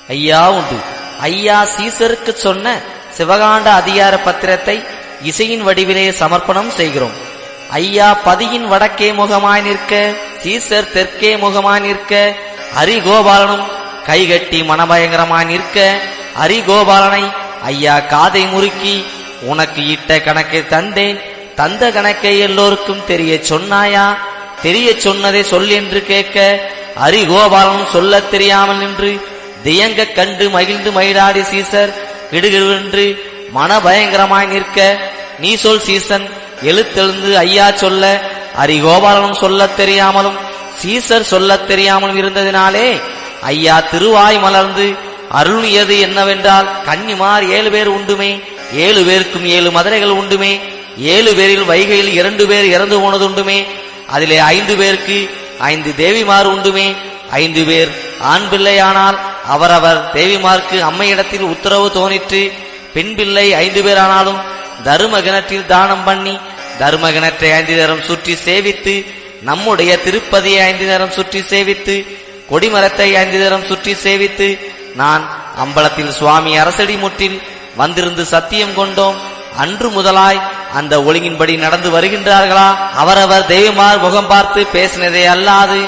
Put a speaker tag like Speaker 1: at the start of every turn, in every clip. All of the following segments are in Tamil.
Speaker 1: ஐயா உண்டு. ஐயா சீசருக்கு சொன்ன சிவகாண்ட அதிகார பத்திரத்தை இசையின் வடிவிலே சமர்ப்பணம் செய்கிறோம். ஐயா பதியின் வடக்கே முகமாய் நிற்க, சீசர் தெற்கே முகமாய் நிற்க, ஹரிகோபாலனும் கைகட்டி மனபயங்கரமாய் நிற்க, ஹரிகோபாலனை ஐயா காதை முறுக்கி உனக்கு இட்ட கணக்கை தந்தேன், தந்த கணக்கை எல்லோருக்கும் தெரிய சொன்னாயா, தெரிய சொன்னதை சொல் என்று கேட்க, ஹரிகோபாலனும் சொல்ல தெரியாமல் நின்று தியங்க கண்டு மகிழ்ந்து மயிலாடி சீசர் கிடுகிடுவென்று மனபயங்கரமாய் நிற்க, நீ சொல் சீசன் எழுத்தெழுந்து ஐயா சொல்ல, ஹரிகோபாலனும் சொல்ல தெரியாமலும் சீசர் சொல்ல தெரியாமலும் இருந்ததினாலே ஐயா திருவாய் மலர்ந்து அருளியது என்னவென்றால், கன்னிமார் 7 பேர் உண்டுமே, 7 பேருக்கும் 7 மதுரைகள் உண்டுமே, 7 பேரில் வைகையில் 2 பேர் இறந்து போனது உண்டுமே, அதிலே 5 பேருக்கு 5 தேவிமார் உண்டுமே, 5 பேர் ஆண் பிள்ளையானால் அவரவர் தேவிமார்க்கு அம்மையிடத்தில் உத்தரவு தோணிற்று, பெண் பிள்ளை 5 பேர் ஆனாலும் தரும கிணற்றில் தானம் பண்ணி தரும கிணற்றை 5 நேரம் சுற்றி சேவித்து, நம்முடைய திருப்பதியை 5 நேரம் சுற்றி சேவித்து, கொடிமரத்தை 5 நேரம் சுற்றி சேவித்து, நான் அம்பலத்தில் சுவாமி அரசடி முற்றில் வந்திருந்து சத்தியம் கொண்டோம். அன்று முதலாய் அந்த ஒழுங்கின்படி நடந்து வருகின்றார்களா? அவரவர் தெய்வமார் முகம் பார்த்து பேசினதே அல்லாது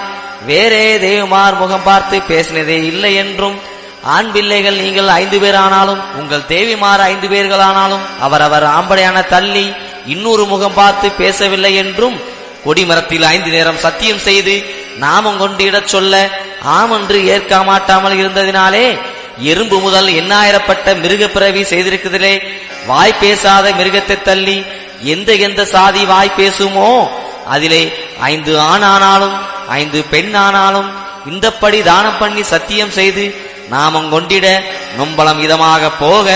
Speaker 1: வேறே தெய்வமார் முகம் பார்த்து பேசினதே இல்லை என்றும், ஆண் பிள்ளைகள் நீங்கள் 5 பேர் ஆனாலும் உங்கள் தேவிமார் 5 பேர்களானாலும் அவரவர் ஆம்படையான தள்ளி இன்னொரு முகம் பார்த்து பேசவில்லை என்றும், கொடிமரத்தில் 5 நேரம் சத்தியம் செய்து நாமம் கொண்டு இடச் சொல்ல ஆமென்று ஏற்க மாட்டாமல் இருந்ததினாலே, எறும்பு முதல் எண்ணாயிரப்பட்ட மிருக பிறவி செய்திருக்கிறதிலே வாய் பேசாத மிருகத்தை தள்ளி எந்த சாதி வாய் பேசுமோ அதிலே 5 ஆணானாலும் 5 பெண்ணானாலும் இந்தப்படி தானம் பண்ணி சத்தியம் செய்து நாமம் கொண்டிட நொம்பலம் இதமாக போக,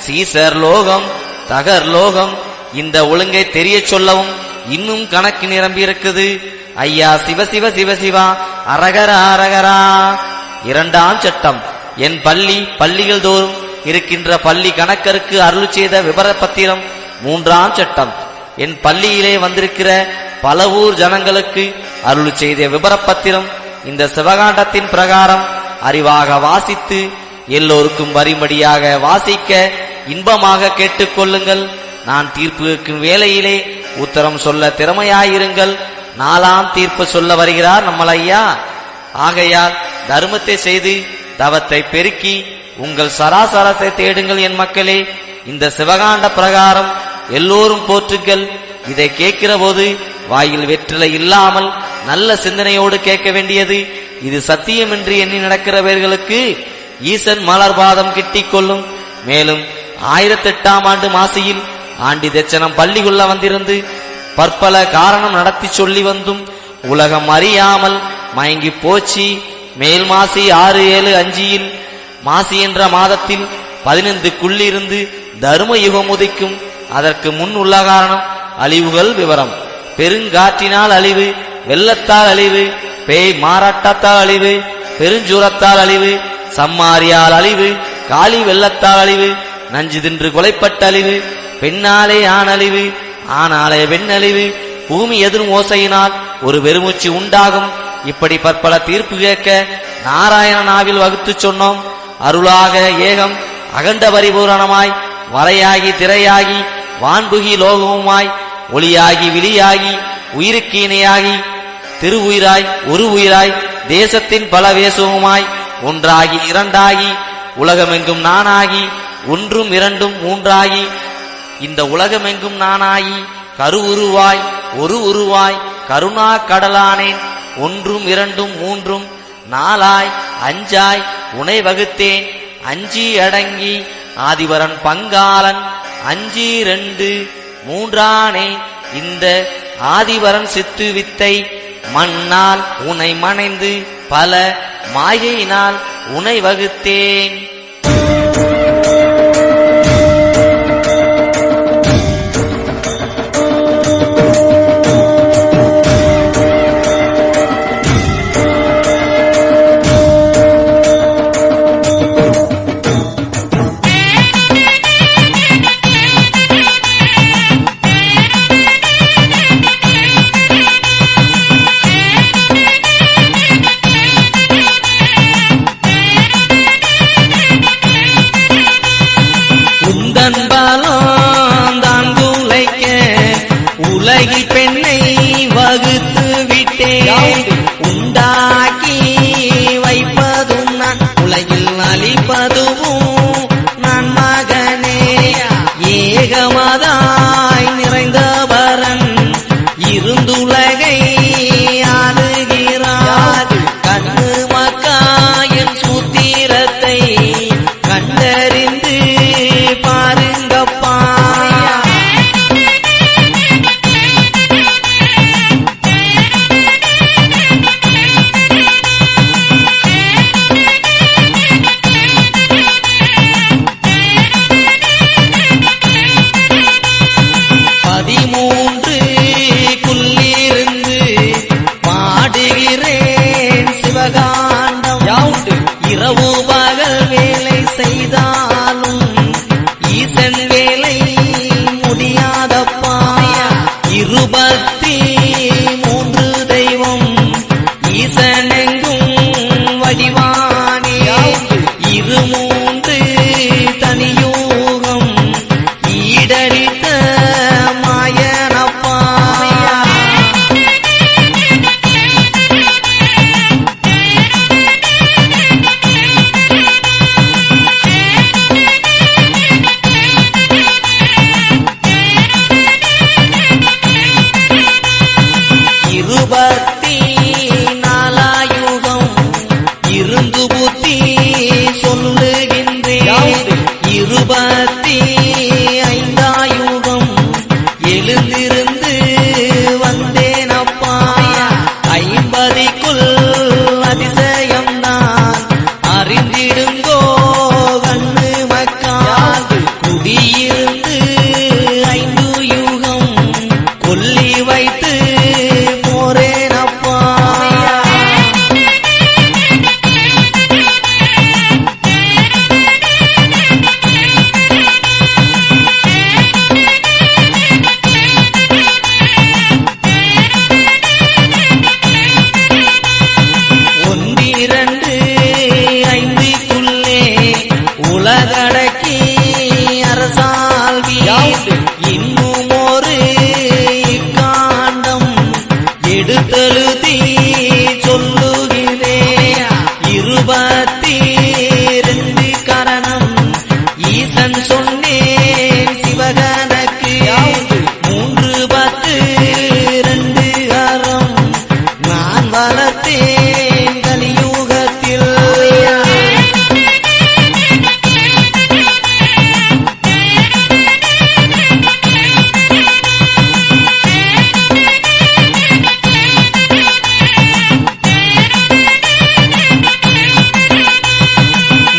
Speaker 1: சீசர் லோகம் தகர் லோகம் இந்த ஒழுங்கை தெரிய சொல்லவும் இன்னும் கணக்கு நிரம்பி இருக்குது. ஐயா சிவசிவ சிவசிவா அரகரா அரகரா. 2ஆம் சட்டம். என் பள்ளிகள் தோறும் இருக்கின்ற பள்ளி கணக்கருக்கு அருள் செய்த விபரப்பத்திரம். 3ஆம் சட்டம். என் பள்ளியிலே வந்திருக்கிற பல ஊர் ஜனங்களுக்கு அருள் செய்த விபரப்பத்திரம் இந்த சிவகாண்டத்தின் பிரகாரம் அறிவாக வாசித்து எல்லோருக்கும் வரிமடியாக வாசிக்க இன்பமாக கேட்டுக்கொள்ளுங்கள். நான் தீர்ப்பு கேட்கும் வேளையிலே உத்தரம் சொல்ல திறமையாயிருங்கள். 4ஆம் தீர்ப்பு சொல்ல வருகிறார் நம்மளையா. ஆகையால் தர்மத்தை செய்து தவத்தை பெருக்கி உங்கள் சராசரத்தை தேடுங்கள் என் மக்களே. இந்த சிவகாண்ட பிரகாரம் எல்லோரும் போற்றுங்கள். இதை கேட்கிற போது வாயில் வெற்றிலை இல்லாமல் நல்ல சிந்தனையோடு கேட்க வேண்டியது. இது சத்தியம் என்று எண்ணி நடக்கிறவர்களுக்கு ஈசன் மலர்பாதம் கிட்டிக் கொள்ளும். மேலும் 1008ஆம் ஆண்டு மாசியில் ஆண்டி தட்சணம் பள்ளிக்குள்ள வந்திருந்து பற்பல காரணம் நடத்தி சொல்லி வந்தும் உலகம் அறியாமல் மயங்கி போச்சு. மேல் மாசி 6, 7, 5 மாசி என்ற மாதத்தில் 15க்குள்ளிருந்து தர்ம யுகம் உதிக்கும். அதற்கு முன் உள்ள காரணம் அழிவுகள் விவரம். பெருங்காற்றினால் அழிவு, வெள்ளத்தால் அழிவு, பேய் மாறாட்டத்தால் அழிவு, பெருஞ்சூரத்தால் அழிவு, சம்மாரியால் அழிவு, காளி வெள்ளத்தால் அழிவு, நஞ்சு தின்று கொலைப்பட்ட அழிவு, பெண்ணாலே ஆண் அழிவு, ஆனாலே பெண் அழிவு, பூமி எதிரும் ஓசையினால் ஒரு பெருமூச்சு உண்டாகும். இப்படி பற்பல தீர்ப்பு கேட்க நாராயண நாவில் வகுத்து சொன்னோம். அருளாக ஏகம் அகண்ட பரிபூரணமாய் வரையாகி திரையாகி வான்புகி லோகமுமாய் ஒளியாகி விழியாகி உயிருக்கு இணையாகி திருவுயிராய் ஒரு உயிராய் தேசத்தின் பல வேசவுமாய் ஒன்றாகி இரண்டாகி உலகமெங்கும் நானாகி ஒன்றும் இரண்டும் மூன்றாகி இந்த உலகமெங்கும் நானாகி கருவுருவாய் ஒரு உருவாய் கருணா கடலானேன் ஒன்றும் இரண்டும் மூன்றும் நாலாய் அஞ்சாய் உனை வகுத்தேன் அஞ்சி அடங்கி ஆதிவரன் பங்காளன் 5, 2, 3ஆனே இந்த ஆதிவரன் சித்து வித்தை மண்ணால் உனை மணைந்து பல மாயையினால் உனை வகுத்தேன். இரவு பகல் வேலை செய்தாலும் ஈசன் வேலை முடியாதப்பா. 23 தெய்வம் ஈசனெங்கும் வடிவானே. 23 தனியோகம் ஈடரித்த மாயனப்பா. இருபத்தி நாலாயுகம் இருந்து புத்தி சொல்லுகின்றேன். 25ஆயுகம் எழுந்திருந்து வந்தேனப்பா. 50க்குள் அதிசயம்தான் அறிந்திடுங்கோ கண்ணு மக்கால். குடியிருந்து 5 யுகம் கொல்லி வைத்து போரேனப்பா. உலகடக்கி அரசால்வி இன்னும் ஒரு காண்டம் எடுத்தெழுதி சொல்லுகிறேன். 22 கரணம் ஈசன் சொன்னேன் சிவகனக்கு. 3 10 2 அறம் நான் வளர்த்தேன் கலியுகத்தில்.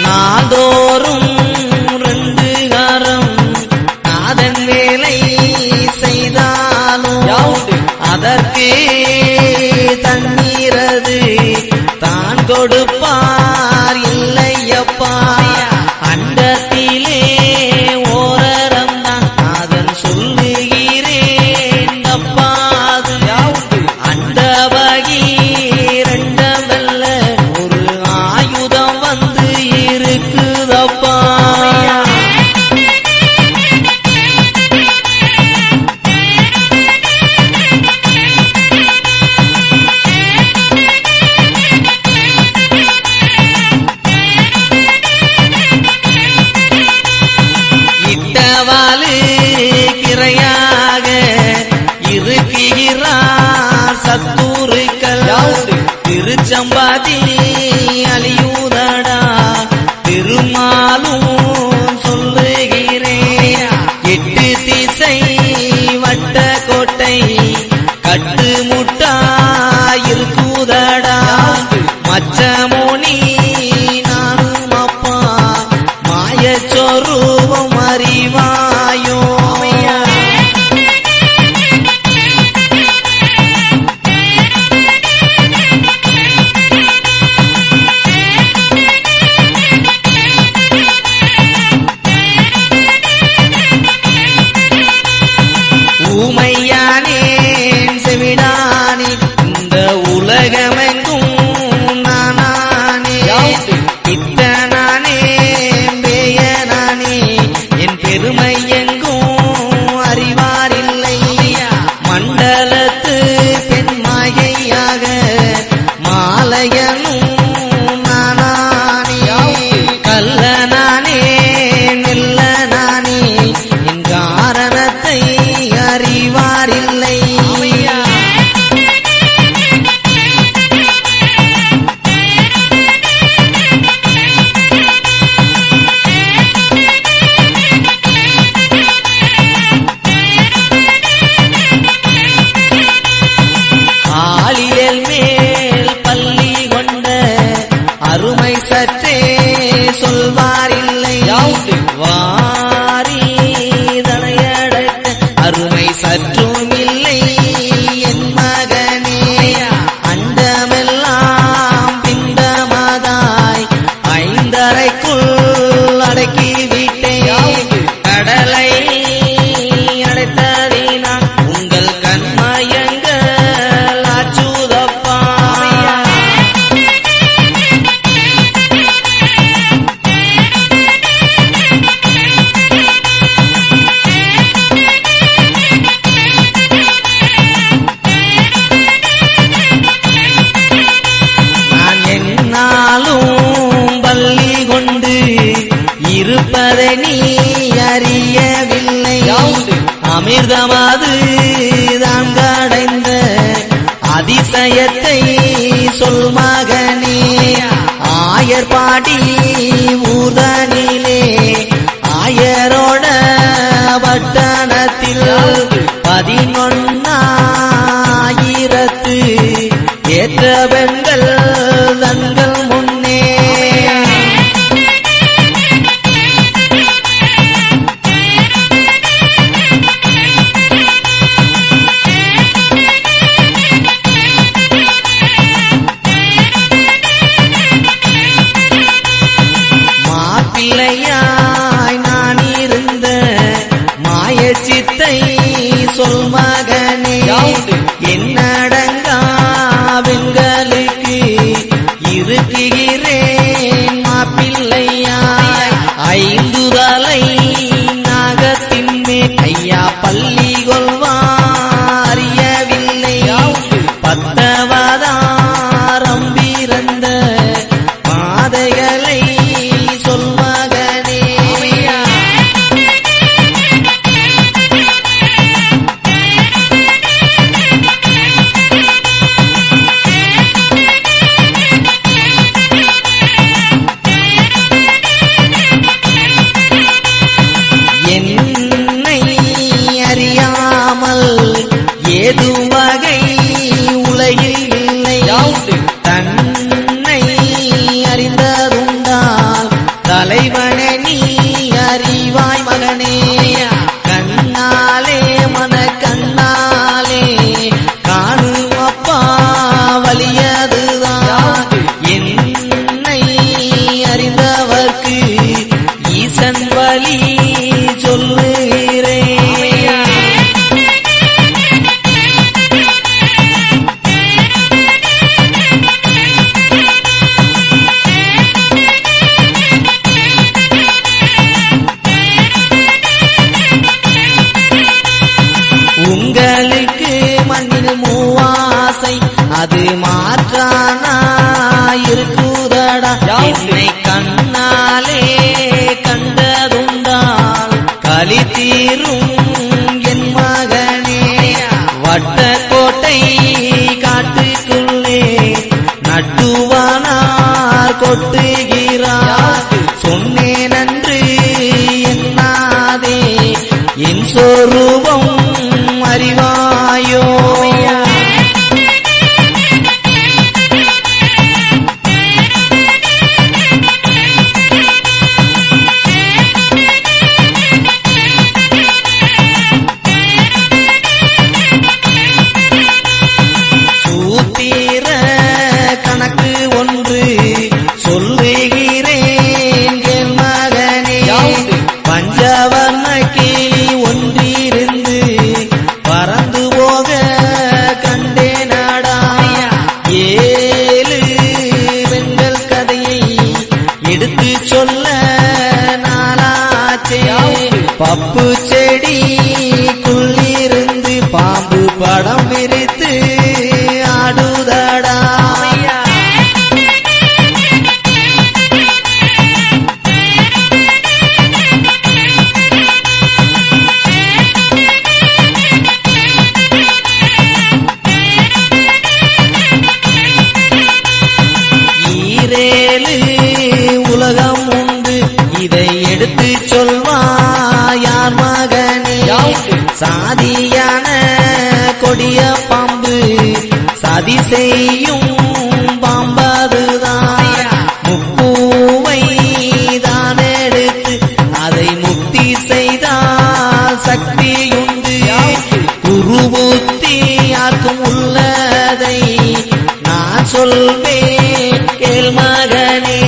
Speaker 1: நாள்தோறும் 2 அறம் நாதன் வேலை செய்தாலும் அதற்கு தண்ணீரது தான் கொடுப்பார் இல்லையப்பா. அண்டத்திலே ஓரறம் தான் நாதன் சொல்லுகிறேன் தப்பாது. அண்டவகி 2 வெல்ல ஒரு ஆயுதம் வந்து இருக்குதப்பா. இட்டவாலு கிரையாக இருக்குகிறார் சத்துருக்கள். திருச்சம்பாதி அழியுதடா திருமாலும் சொல்லுகிறேன். 8 திசை வட்ட கோட்டை கட்டுமுட்டா இருக்குதடா. மச்சமோனி நானும் அப்பா மாயச்சொருவம் அறிவாயோ. ஊமையானேன் செவிடானே இந்த உலகமெங்கும் நானே. இத்தனானே பேயனானே என் பெருமை எங்கும் அறிவாரில்லை. மண்டலத்து பெண்மாயையாக மாலையனும் நானே. கல்லனானே நெல்லனானே என் காரணத்தை அறிவாரில்லை. ஆளியல் மேல் பள்ளி கொண்ட அருமை சற்றே சொல்வாரில்லை. வாரி தனையடக்க அருமை சற்றும் இல்லை என் மகனே. அண்டமெல்லாம் பிண்டமதாய் நாளும் பள்ளி கொண்டு இருப்பதை நீ அறியவில்லை. அமிர்தமாது தான் கடைந்த அதிசயத்தை சொல் மகனே. ஆயர்பாடி ஊர்தனிலே ஆயரோட பட்டணத்தில் 11,000 ஏற்ற பெண்கள் தங்கள் முன்னே மாப்பிள்ளையாய் நான் இருந்த மாயச்சித்தை சொல் மகனே. என்னடங்கா பெண்களுக்கு இருக்குகிறேன் மாப்பிள்ளையாய். 5 தலை நாகத்தின் மேல் ஐயா பள்ளி கொள்வார் அறியவில்லை. 10 பிறந்த பாதைகளை சொல் மகனே. என்னை அறியாமல் ஏது வகை உலகில் இல்லை. தன்னை அறிந்ததுண்டால் தலைவனே நீ அறிவாய் மகனே. கண்ணாலே மன கண்ணாலே காணும் அப்பா வலியதுதான். என்னை அறிந்தவர்க்கு ஈசன் வழி சொல்லுகிறேன். உங்களுக்கு மண்ணில் மூவாசை அது மாற்றானா இருக்குதடா. என்னை கண்ணாலே கண்டதுண்டால் களி தீரும் என் மகனே. வட்டக்கோட்டை காட்டுக்குள்ளே நட்டுவானார் கொட்டுகிறார். சொன்னேன் நன்று என்னாதே என் சொரூபம் அறிவாயோ. சூத்திர கணக்கு ஒன்று சொல்லுகிறேன் என் மகனே. பஞ்சவர்ண கிளி ஒன்றிருந்து பறந்து போக கண்டேனடா. 7 பெண்கள் கதையை எடுத்து சொல்ல நாளாச்சே. பப்பு செடிக்குள்ளிருந்து பாம்பு படம் விரித்து ஆடுதடா. ஈரேழு உலகம் உண்டு இதை எடுத்து சொல்வாயார் மகனே. சாதியான கொடிய பாம்பு சதி செய்யும் பாம்பதுதான். முப்பூவை தான் எடுத்து அதை முக்தி செய்தால் சக்தியுண்டு. குருபுத்தி யாருக்கும் உள்ளதை நான் சொல்வேன் கேள் மகனே.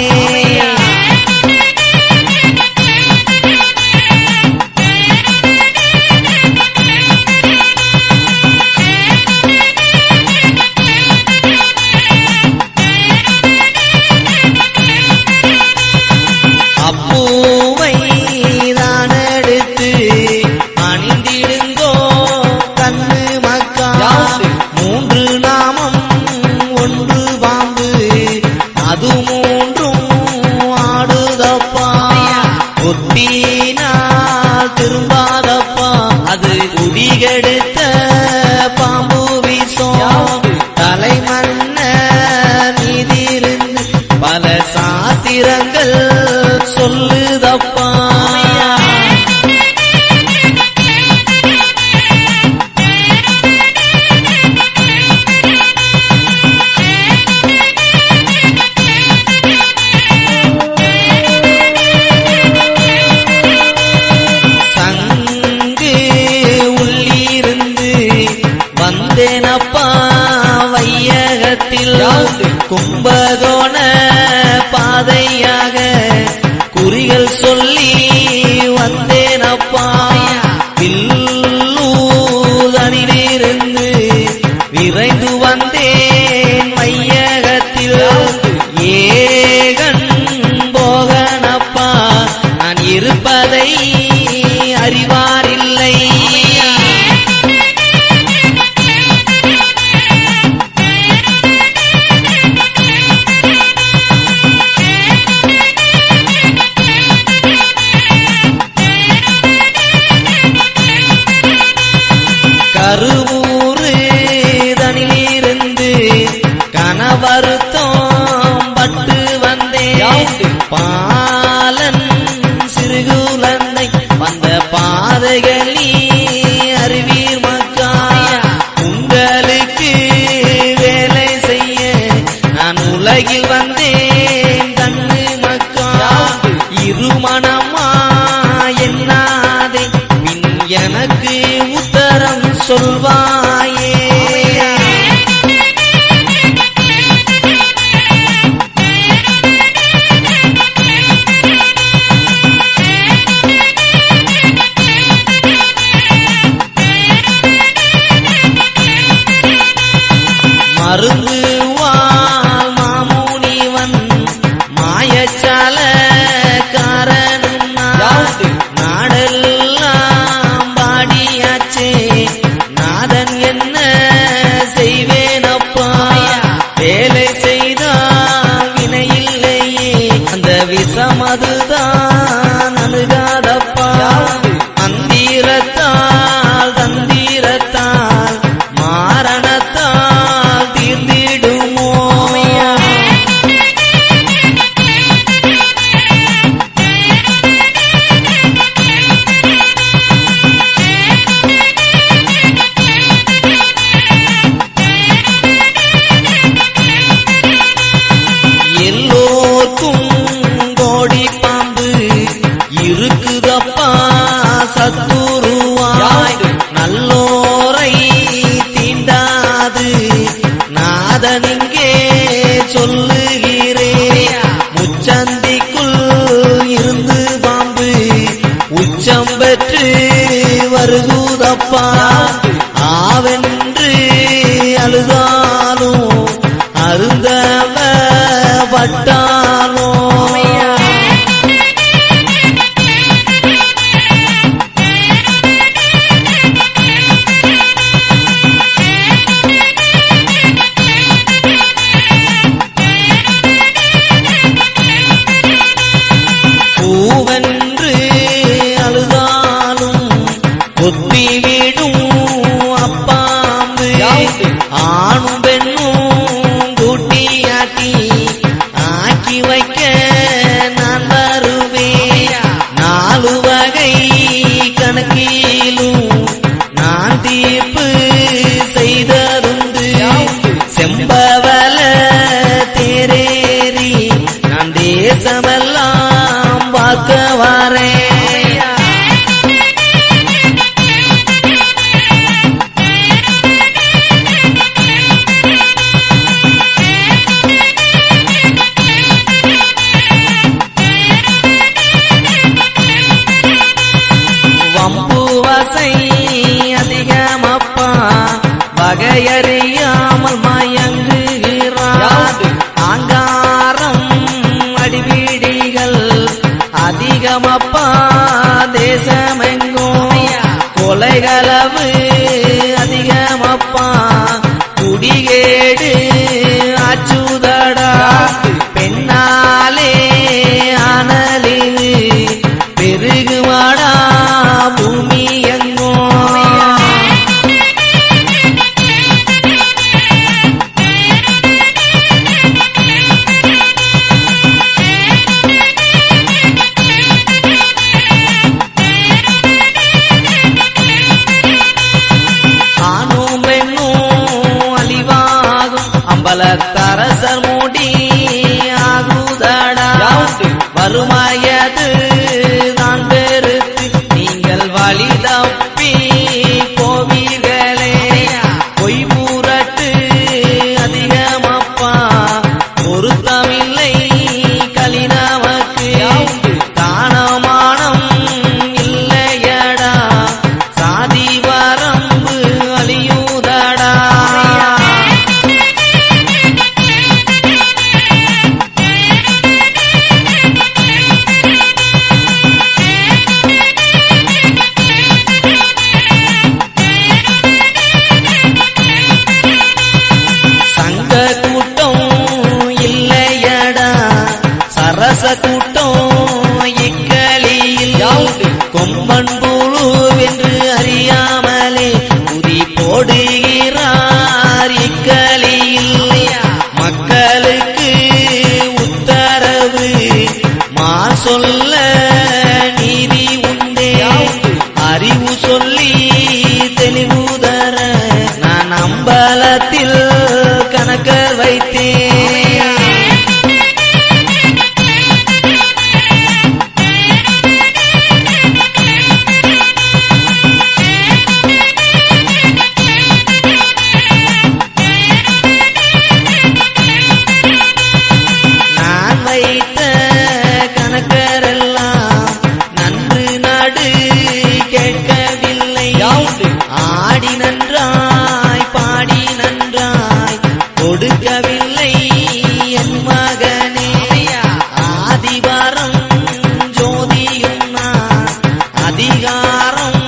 Speaker 1: சாத்திரங்கள் சொல்லுதப்பா. சங்கு உள்ளிருந்து வந்தேனப்பா வையகத்தில் கும்பகோண பாதையாக குறிகள் சொல்லி வந்தேனப்பா. வில்லூதனிலிருந்து விரைந்து வந்தேன் வையகத்தில் ஏகன் போகனப்பா. நான் இருப்பதை அறிவாரில்லை. கருவூரு தனிலிருந்து கணவருத்தம் பட்டு வந்தேன். பாலன் சிறுகுலந்தை வந்த பாதைகள் நீ அறிவீர் மக்கா. உங்களுக்கு வேலை செய்ய நான் உலகில் வந்தேன் கண்ணு மக்கா. இருமணமா என்னாதே பின் எனக்கு உத்தரம் சொல்வாயே. மருந்து மாமுனிவன் மாயச்சால காரணம் நாடெல்லாம் பாடியாச்சே. நாதன் என்ன செய்வேனப்பா. வேலை செய்தால் வினையில்லையே அந்த விஷமதுதான் அணுகாதப்பா. மந்திரத்தால் தந்திரத்தால் மாரணத்தால் தீர்ந்திடுமோ. எல்லோர்க்கும் கோடி பாம்பு இருக்குதப்பா சத்துருவாய். நல்லோரை தீண்டாது நாதனிங்கே சொல்லுகிறேன். முச்சந்திக்குள் இருந்து பாம்பு உச்சம் பெற்று வருகுதப்பா. ஆவென்று அழுதாலும் அருந்தவ பட்டாலோ. பூவென்று அழுதாலும் கொத்திவிடும் அப்பாம்பு. ஆணும் பெண்ணும் கூட்டியாட்டி ஆக்கி வைக்க நான் வருவேன். 4 வகை கணக்கிலும் நான் தீர்ப்பு செய்ததுண்டு. செம்பவல தேரேறி நான் தேசமெல்லாம் பார்க்க வரேன். வம்புவசை அதிகமப்பா வகையறியாமல் மயங்குகிறார். ஆங்காரம் அடிபிடிகள் அதிகமப்பா தேசமெங்கும். கொலைகளவு அதிகமப்பா குடிகேடு அச்சுதடா. பெண்ணாலே ஆனலில் பெருகுவாடா பூமி எங்கோ. வளத்தரசர் மூடி ஆகுதடா வறுமையது நான் பெருத்து நீங்கள் வழி தப்பி போவீர்களே பொய் பூரட்டு அதிகமப்பா பொருத்தமில்லை கலினமக்கு தானமானம் இல்லையடா சாதி வரம்பு அழியுதடா சங்க கூட்டம் இல்லையடா சரச கூட்டம் இக்கலியில் கொம்பன் புழுவென்று அறியாமலே குதி போடுகிறார் இக்கலியில் மக்களுக்கு உத்தரவு மார் சொல்ல நீதி உண்டே அறிவு சொல்லி தெளிவு தர நான் அம்பலத்தில் கணக்கர் வைத்தேன் நான் வைத்த கணக்கரெல்லாம் நன்று நடு கேட்கவில்லை ஆடி நன்றாய் பாடி நன்றாய் கொடுக்கவில்லை என் மகனே ஆதிவாரம் ஜோதியும் நான் அதிகாரம்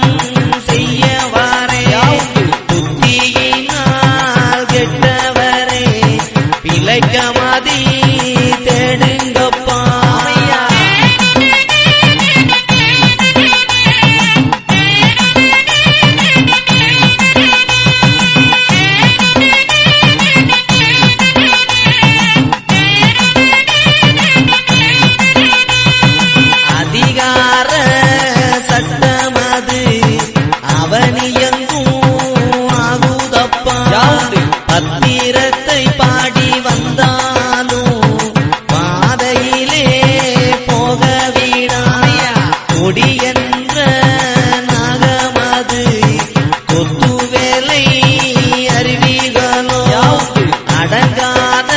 Speaker 1: செய்ய வரேன் புத்தியினால் கெட்டவரே பிழைக்க மதி தேடுங்கப்பா அதிகார சட்டமது அவனியங்கும் ஆகுதப்பா பத்திரத்தை பாடி வந்தாலும் பாதையிலே போக விடாயா கொடி என்ற நாகமது கொத்து வேலை அறிவிகளோ அடங்காத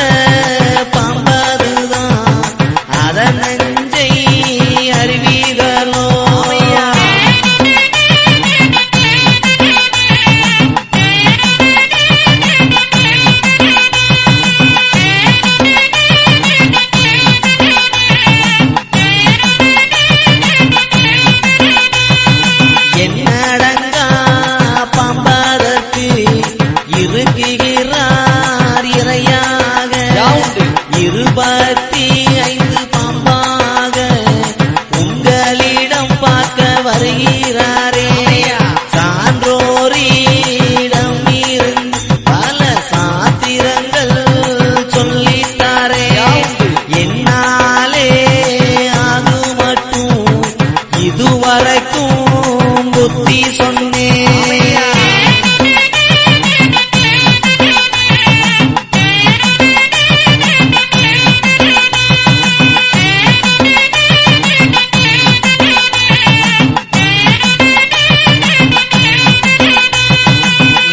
Speaker 1: பாம்பதுதான் அதன் நெஞ்சை அறிவிகளோ என்னடங்கா பாம்பதற்கு இருக்குகிறார் இறையாக 25 பாம்பாக உங்களிடம் பார்க்க வருகிறாரே சான்றோரிடம் இருந்து பல சாத்திரங்கள் சொல்லித்தாரே என்னாலே ஆகு மட்டும் இதுவரைக்கும் புத்தி சொன்னேன்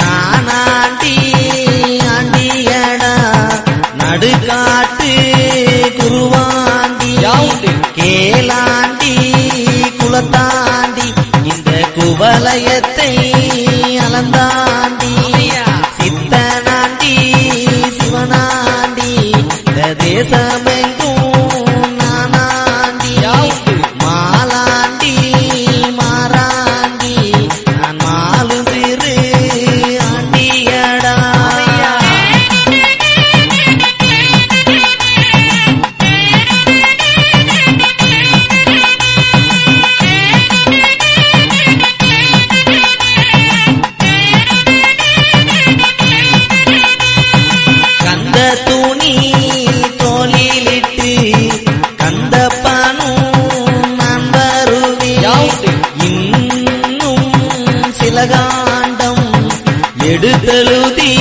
Speaker 1: நானாண்டி ஆண்டியடா நடுகாட்டு குருவாண்டி கேளாண்டி குலத்தாண்டி இந்த குவலயத்தை அளந்தாண்டி சித்தனாண்டி சிவனாண்டி இந்த தேசமெங்கும் நானாண்டி மாலாண்டி மாறாண்டி நான் மாலு திரு ஆண்டியடா கந்த துணி தோளிலிட்டு கந்தப்பனும் நான் வருவேன் இன்னும் சில காண்டம் எடுத்தெழுதி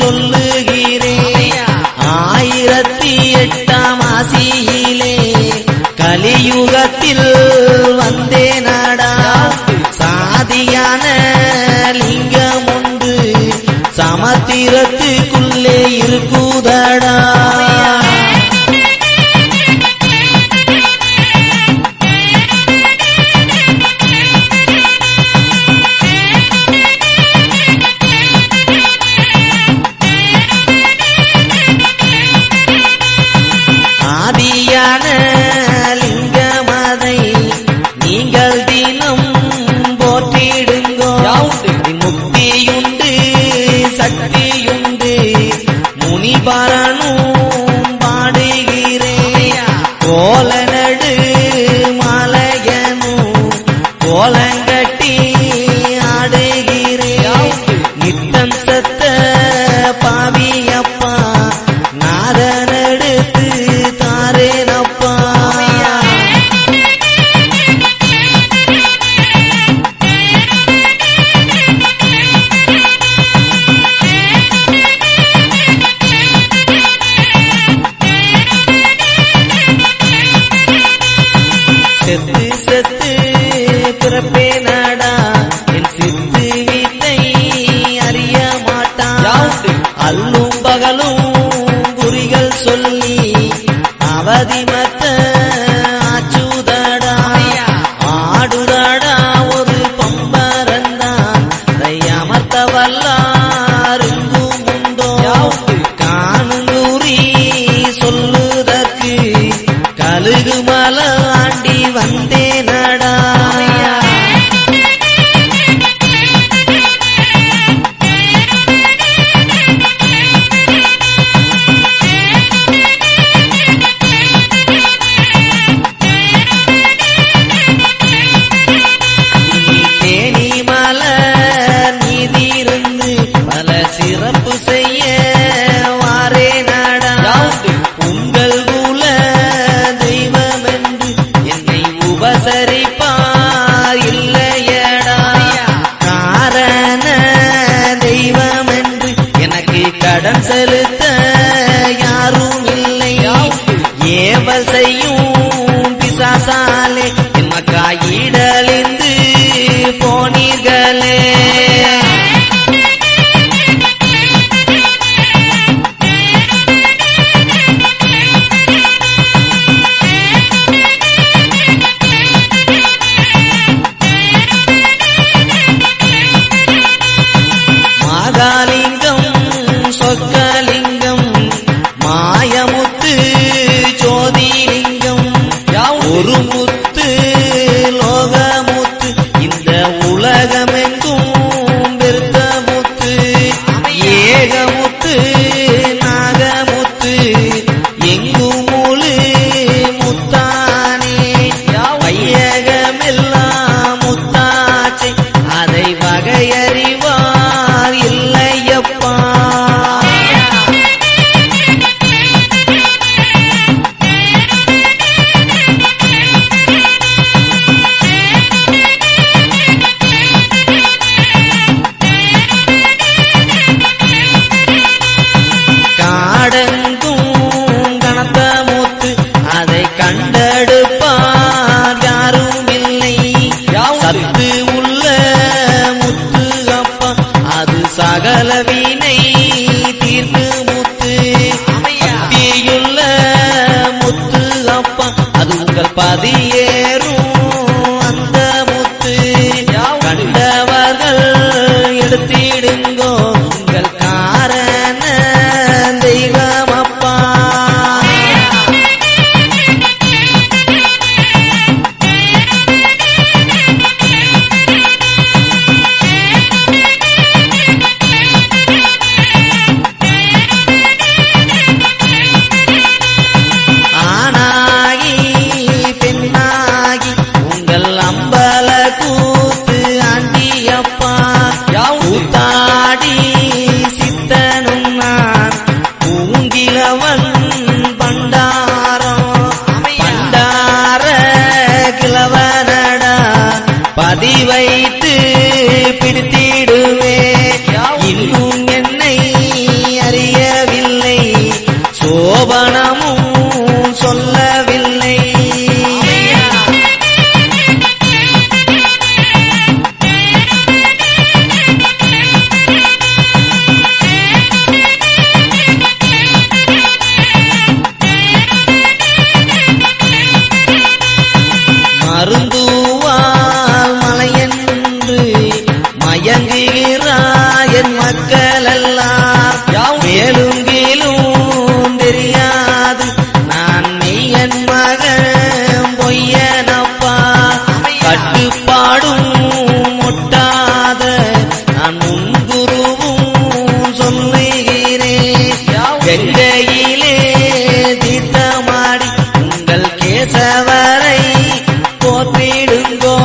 Speaker 1: சொல்லுகிறேன் சமூகத்தில் வந்தேனடா. சாதியான லிங்கம் உண்டு சமுத்திரத்துக்குள்ளே இருக்குதடா. ஆதியான லிங்கமதை நீங்கள் தினம் போற்றிடுங்கோ. முக்தியுண்டு சக்தியுண்டு முனிபரனும் பாடுகிறேன். கோலநடு மலையனும் கோலங்கட்டி ஆடுகிறேன். நித்தம் சத்த பாவியப்பா நாதனெடுத்து தாரேனப்பா. செத்து செத்து பிறப்பேனடா என் சித்து வீட்டை அறிய மாட்டான். அல்லும் பகலும் குறிகள் சொல்லி அவதிமத்த ஆச்சுதடா. ஆடுதடா ஒரு பம்பரந்தான் அமர்த்த வல்லாருங்கும் உண்டோ. காணுங்குறி சொல்லுதற்கு கழுகு மலை ஆண்டி வந்தேனடா. தேனி மலர் நீதிருந்து பல சிறப்பு செய்ய வாரேனடா. உங்கள் குல தெய்வம் என்று என்னை உபசரிப்பார் இல்லையடா. காரண தெய்வம் என்று எனக்கு கடன் செலுத்த யாரும் இல்லை. ஏவல் செய்யும் பிசாசாலே என் மக்காயிடலிந்து போனீர்களே. மாகாலிங்கம் சொக்கலிங்கம் மாயமுத்து ஜோதிலிங்கம் ஒரு முத்து லோகமுத்து இந்த உலகமெங்கும் பெருத்த முத்து. ஏகமுத்து நாகமுத்து எங்கும் முழு முத்தானே. வையகமெல்லாம் முத்தாச்சை அதை வகையறிவார் இல்லையப்பா. காடெங்கும் கனத்த முத்து அதை கண்டெடுப்பார் யாரும் இல்லை. சத்து உள்ள முத்து அப்பா அது சகல வீணை தீர்க்கு முத்து. சக்தியுள்ள முத்து அப்பா அது உங்கள் பதியேறும் அந்த முத்து. கண்டவர்கள் எடுத்திடுங்கோ உங்கள் காரண தெய்வமப்பா. ஆனாகி பெண்ணா மகன் பொய்யனப்பா கட்டுப்பாடும் முட்டாத நான் முன்குருவும் சொல்லுகிறேன் கங்கையிலே தீர்த்தமாடி உங்கள் கேசவரை போற்றிடுங்கோ.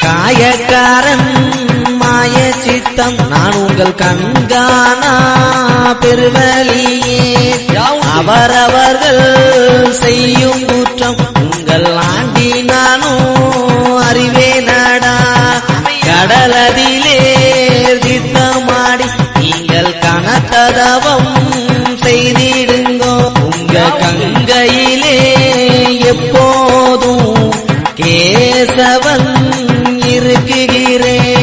Speaker 1: காயக்காரன் மாய சித்தம் நான் உங்கள் கண்காணா பெருவலியே அவரவர்கள் செய்யும் குற்றம் உங்கள் ஆண்டி நானும் அறிவேனடா. கடலதிலே தீர்த்தமாடி நீங்கள் கனத்ததவம் செய்திடுங்கோ. உங்க கங்கையிலே எப்போதும் கேசவன் இருக்குகிறேன்.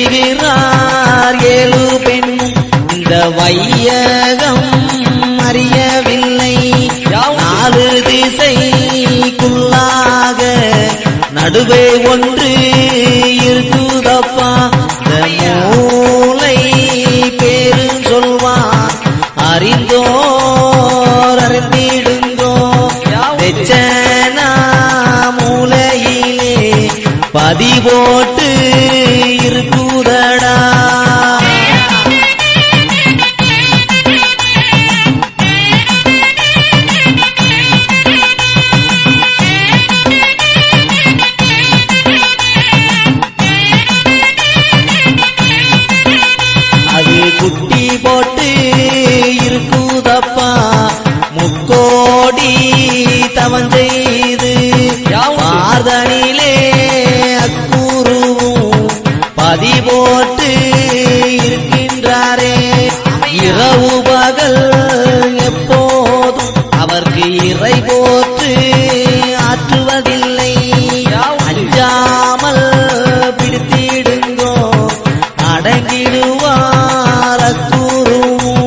Speaker 1: மயங்குகிறார் 7 பெண்ணும் இந்த வையகம் அறியவில்லை. 4 திசைக்குள்ளாக நடுவே ஒன்று இருக்குதப்பா. மூளை பேரும் சொல்வான் அறிந்தோர் அறிந்திடுங்கோ. வெச்சனா மூளையிலே பதி போட்டு இருக்குதடா. அது குட்டி போட்டு இருக்குதப்பா. முக்கோடி தவம் செய்து மார்தனிலே அக்குருவும் பதி போட்டு இருக்கின்றாரே. இரவு பகல் எப்போதும் அவருக்கு இறை போற்று ஆற்றுவதில்லை. அஞ்சாமல் பிடித்திடுங்கோ அடங்கிடுவார் அக்குருவும்.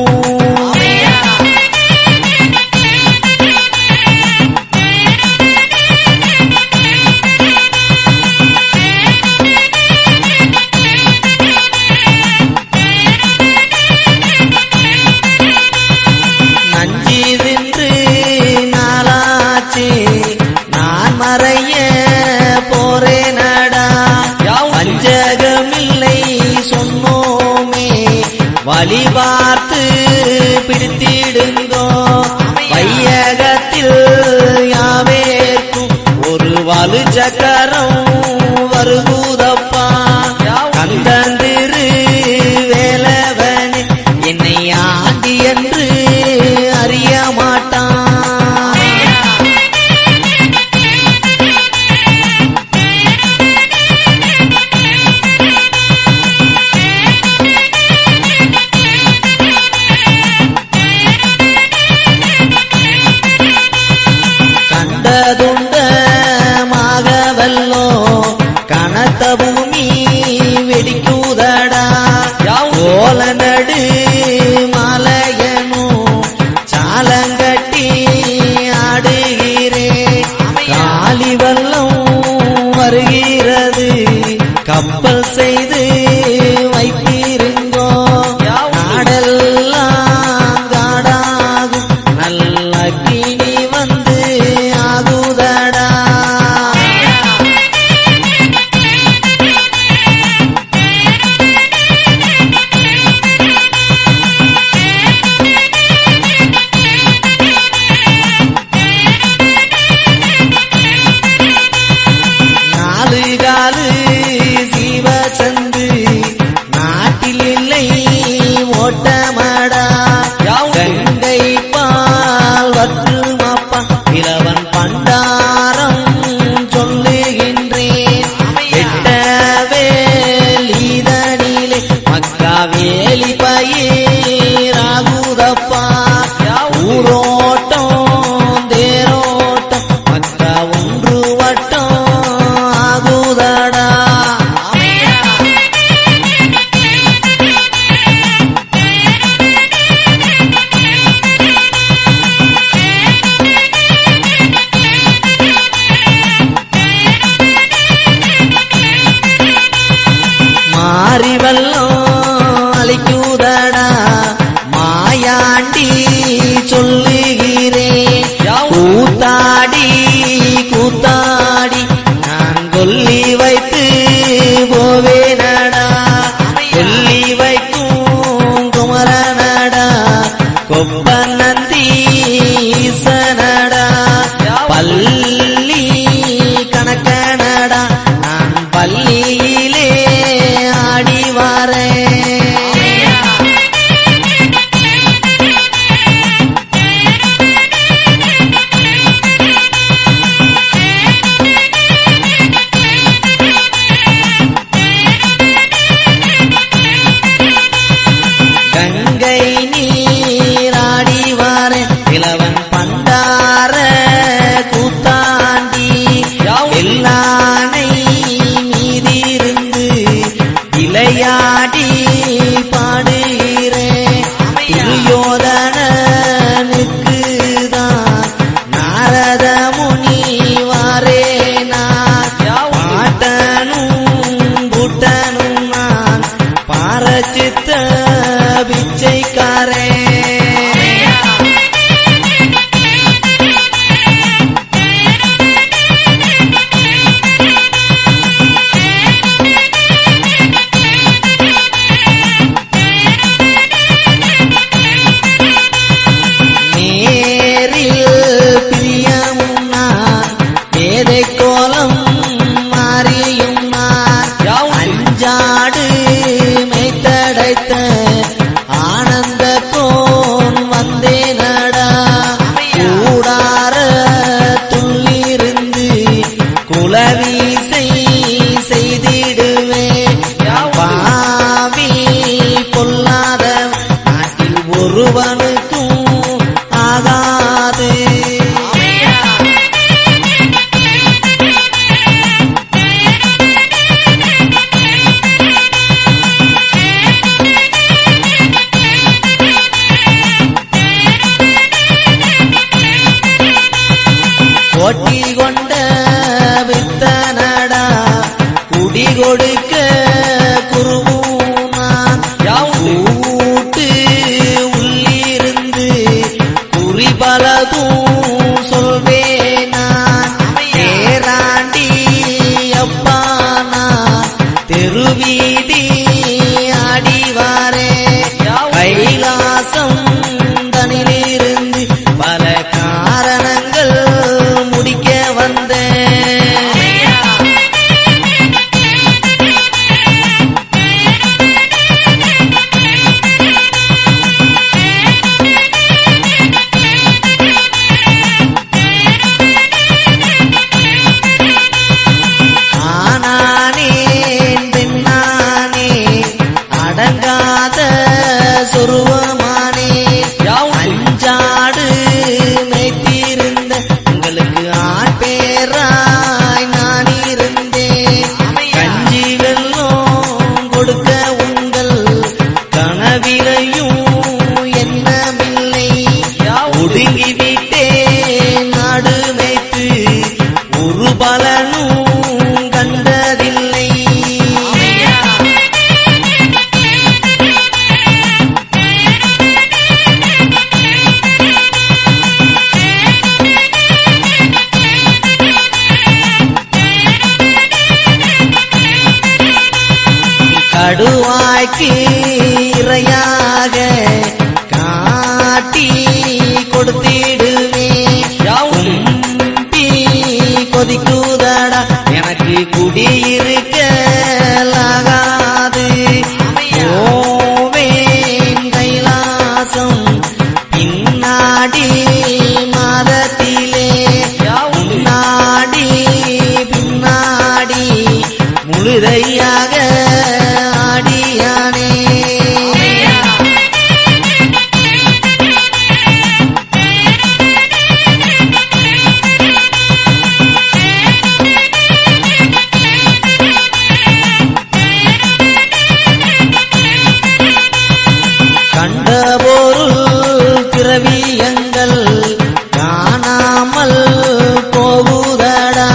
Speaker 1: நஞ்சிதின்று நாளாச்சு நான் மறைய போறேனடா. வஞ்சகமில்லை சொன்னோமே வழி பார்த்து பிடித்திடுங்கோ. வையகத்தில் யாவேற்கும் ஒரு வலு சக்கரம் வருகுதப்பா. கந்தந்திரு வேலவனே என்னை ஆண்டி என்று அறிய மாட்டான். கண்டதுண்டமாகவல்லோ கனத்த பூமி வெடிக்குதடா. ஓல நடு மலையனும் சாலங்கட்டி ஆடுகிறேன். காலி வெள்ளம் வருகிறது கப்பல் செய்து வைத்திருங்கோ. நாடெல்லாம் காடாகும் நல்ல கிணி வந்து ஆகுதடா. ஓட்டமடா கங்கை பால் வற்று
Speaker 2: பண்டார கூத்தாண்டி எல்லானை மீதிருந்து விளையாடி பாடுகிறேன். துரியோதனனுக்குதான் நாரத முனி வாரேனா பாட்டனும் கூட்டனும் நான் பாரச்சித்த பிச்சைக்காரே. ஆனந்த கோன் வந்தேனடா கூடார துள்ளிருந்து குலவீசை செய்திடுவேன். பாவி பொல்லாத நாட்டில் ஒருவனுக்கும் ஆகாது. போட்டி கொண்ட வித்தனடா குடி கொடுக்க குருவூனான் கூட்டு உள்ளிருந்து குறிபலதும் சொல்வேனான். ஏராண்டி அப்பானா தெருவீதி ஆடிவாரே கைலாசம் தனிலிருந்து பல காரணங்கள் முடிக்க வந்தேன். ஆனானே பெண்ணானே அடங்காத சொருவமானே அஞ்சாடு மேய்த்திருந்த உங்களுக்கு ஆண் பேராய் நான் இருந்தேன். கஞ்சி வெல்லம் கொடுக்க உங்கள் கனவிலையும் என்னமில்லை. ஒடுங்கிவிட்டேன் நாடு மேய்த்து ஒரு பலனும் கண்டதில்லை. கடுவாய்க்கு இரையாக காட்டி கொடுத்திடுவேன். கொதிக்குதடா எனக்கு குடியிருக்கலாகாது. ஓவேன் கைலாசம் பின்னாடி மாதத்திலே முன்னாடி பின்னாடி முழுதையாக ஆடியானே. கண்ட பொருள் திரவியங்கள் காணாமல் போகுதடா.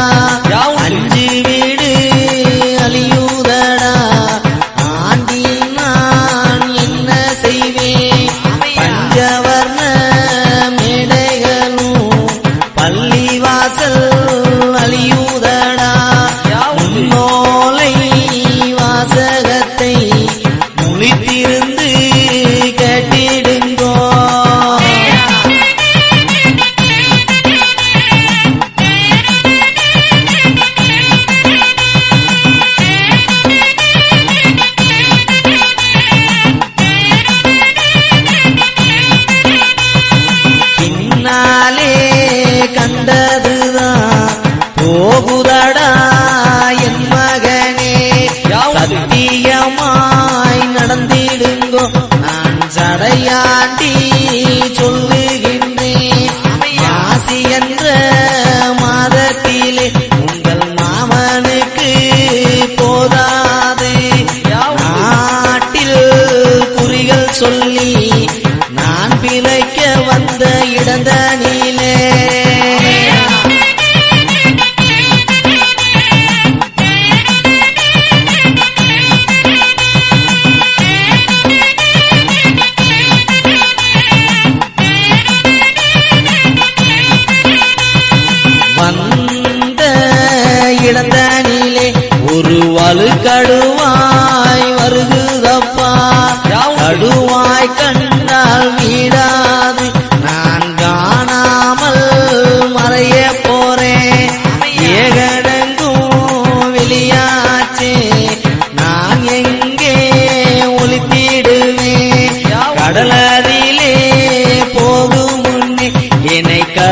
Speaker 2: அஞ்சு வீடு அழியுதடா. ஆண்டி நான் என்ன செய்வேன்? பஞ்சவர்ண மேடைகளும் பள்ளிவாசல் அழியுதடா. முன்னோலை வாசகத்தை முழித்திருந்து கேட்டிடுங்கோ. பின்னாலே கண்டதுதான் போகுதடா என் மகனே. சத்தியமாய் நடந்திடுங்கோ நான் சடையாண்டி சொல்லுகின்றேன்.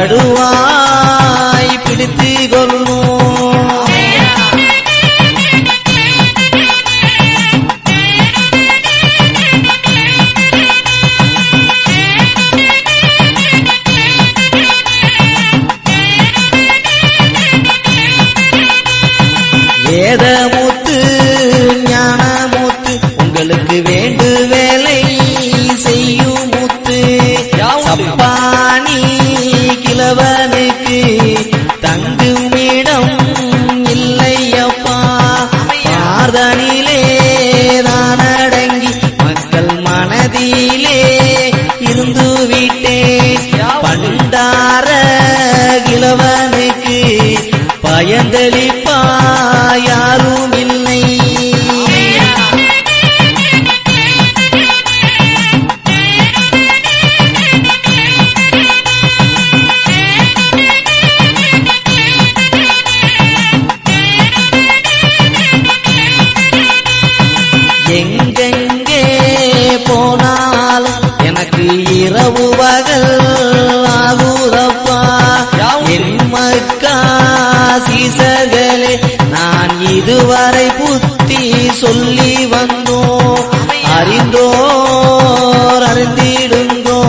Speaker 2: வடுவாய் பிடித்து கொள்ளும். வேதமுத்து ஞானமுத்து உங்களுக்கு வேண்டு வேலை செய்யும் முத்து. சப்பானி கிழவனுக்கு தங்குமிடம் இல்லையப்பா. பார்தனிலே நான் அடங்கி மக்கள் மனதிலே இருந்து விட்டேன். பண்டார கிழவனுக்கு பயந்தளிப்பா யாரும் இல்லை. எங்கெங்கே போனாலும் எனக்கு இரவு பகல் ஆகுதப்பா. என் மக்கா சீசர்களே நான் இதுவரை புத்தி சொல்லி வந்தோம். அறிந்தோர் அறிந்திடுங்கோ,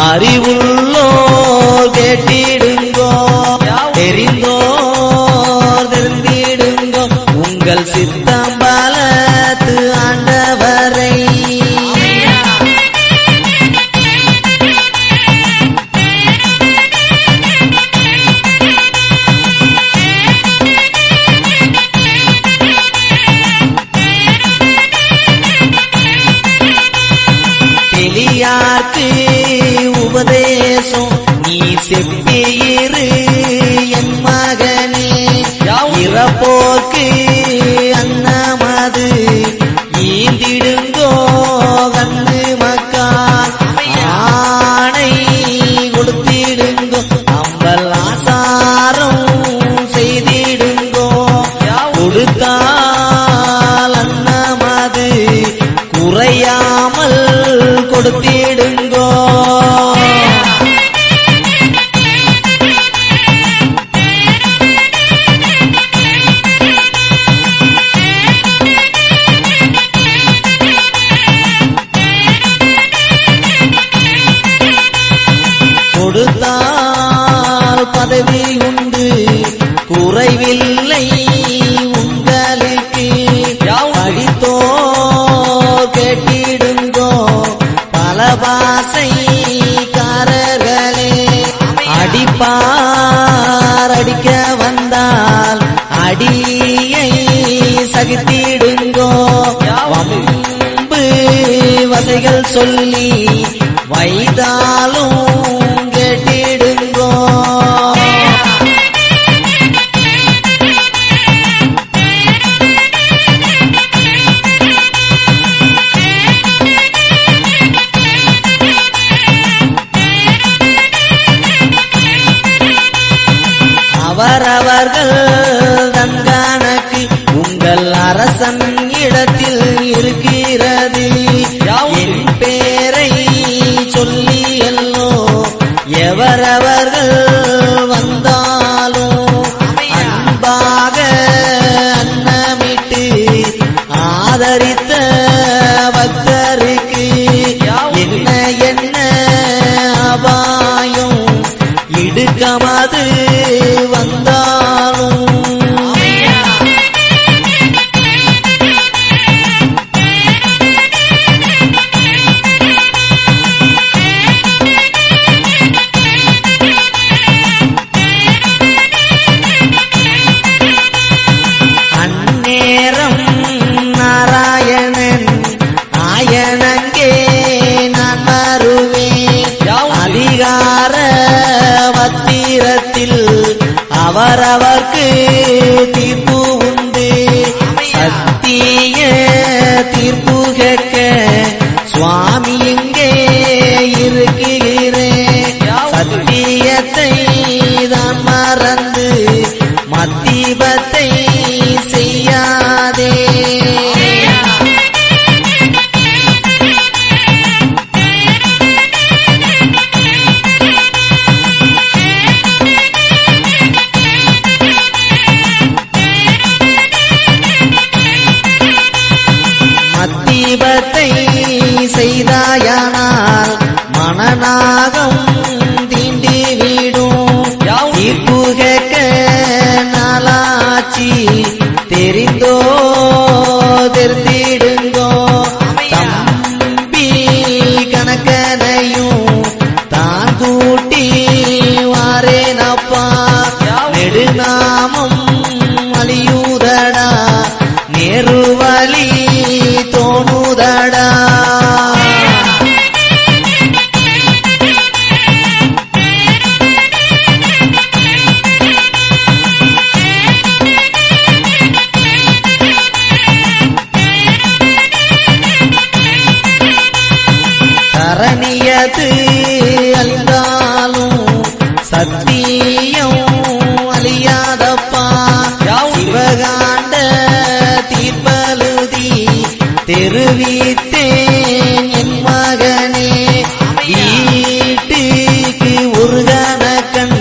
Speaker 2: அறிவுள்ளோர் கேட்டிடுங்கோ, தெரிந்தோர் தெரிந்திடுங்கோ உங்கள் சித்தம்பலத்து ஆண்டவரை. எளியார்க்கு உபதேசம் நீ செப்பியிரு என் மகனே. இறப்போர்க்கு அன்னமது ஈந்திடுங்கோ கண்ணு மக்கா. ஆணை கொடுத்திடுங்கோ அம்பல் ஆசாரம் செய்திடுங்கோ. கொடுத்தால் அன்னமது குறையாமல் கொடுத்திடுங்கோ. கொடுத்தால் பதவி உண்டு குறைவில்லை உங்களுக்கு. படித்தோ கேட்டிடுங்கோ பல பாசைக்காரர்களே. அடிப்பார் அடிக்க வந்தால் அடியை சகித்திடுங்கோ. வம்பு வசைகள் சொல்லி வைதாலும் கேட்டிடுங்கோ. அவரவர்கள் தன்கணக்கு உங்கள் அரசன் இடத்தில் இருக்கிறது. என் பேரை சொல்லி எல்லோ எவரவர்கள் வந்தாலும் அன்பாக அன்னமிட்டு ஆதரித்த பக்தருக்கு என்ன என்ன அபாயம் இடுக்கமது வந்தாலும். அந்நேரம் நாராயணன் ஆயனங்கே நான் வருவேன். அதிகார பத்திரத்தில் அவரவர்க்கு தீர்ப்பு உண்டு. சத்திய தீர்ப்பு கேட்க சுவாமி இங்கே இருக்கிறேன். சத்தியத்தை தான் மறந்து மத்திபத்தை செய்யாதே. ஜகத்து அழிந்தாலும் சத்தியம் அழியாதப்பா. சிவகாண்ட தீர்ப்பழுதி தெரிவித்தேன் என் மகனே. வீட்டுக்கு ஒரு கணக்கன்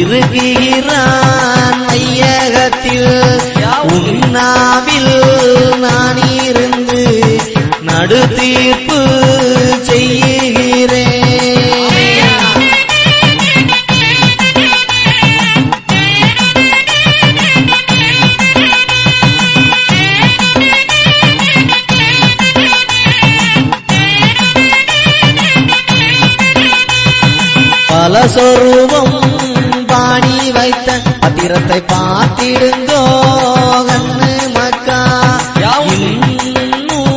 Speaker 2: இருக்கிறான் மையகத்தில். உன்னாவில் நான் இருந்து நடு தீர்ப்பு செய்கிறேன். பல சொரூபம் பாணி வைத்த பத்திரத்தை பார்த்திடுங்கோ கண்ணு மக்கா. இன்னும்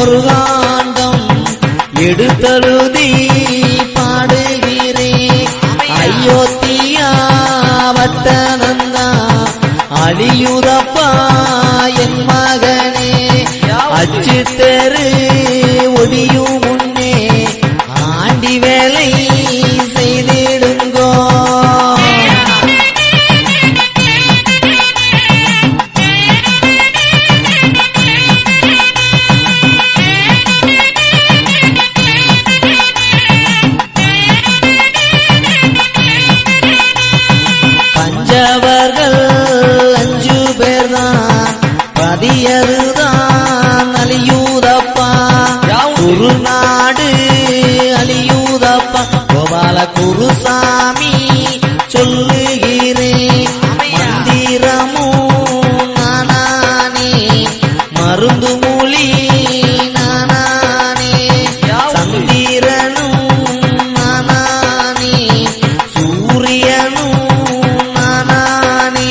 Speaker 2: ஒரு காண்டம் எடுத்தழுதி பாடுகிறேன். அயோத்தியா வட்டனந்தா அழியுதப்பா என் மகனே. அச்சு தெரு ஒடியும் முன்னே ஆண்டி வேலை செய்திடுங்கோ. பஞ்சவர்கள் 5 பேர்தான் பதியருதான் அழியூதப்பா. ஒரு நாடு அழியூதப்பா. கோபால குருசாமி சொல்லுகிறேன். மந்திரமும் நானே மருந்து மொழி நானே. சந்திரனும் நானே சூரியனும் நானே.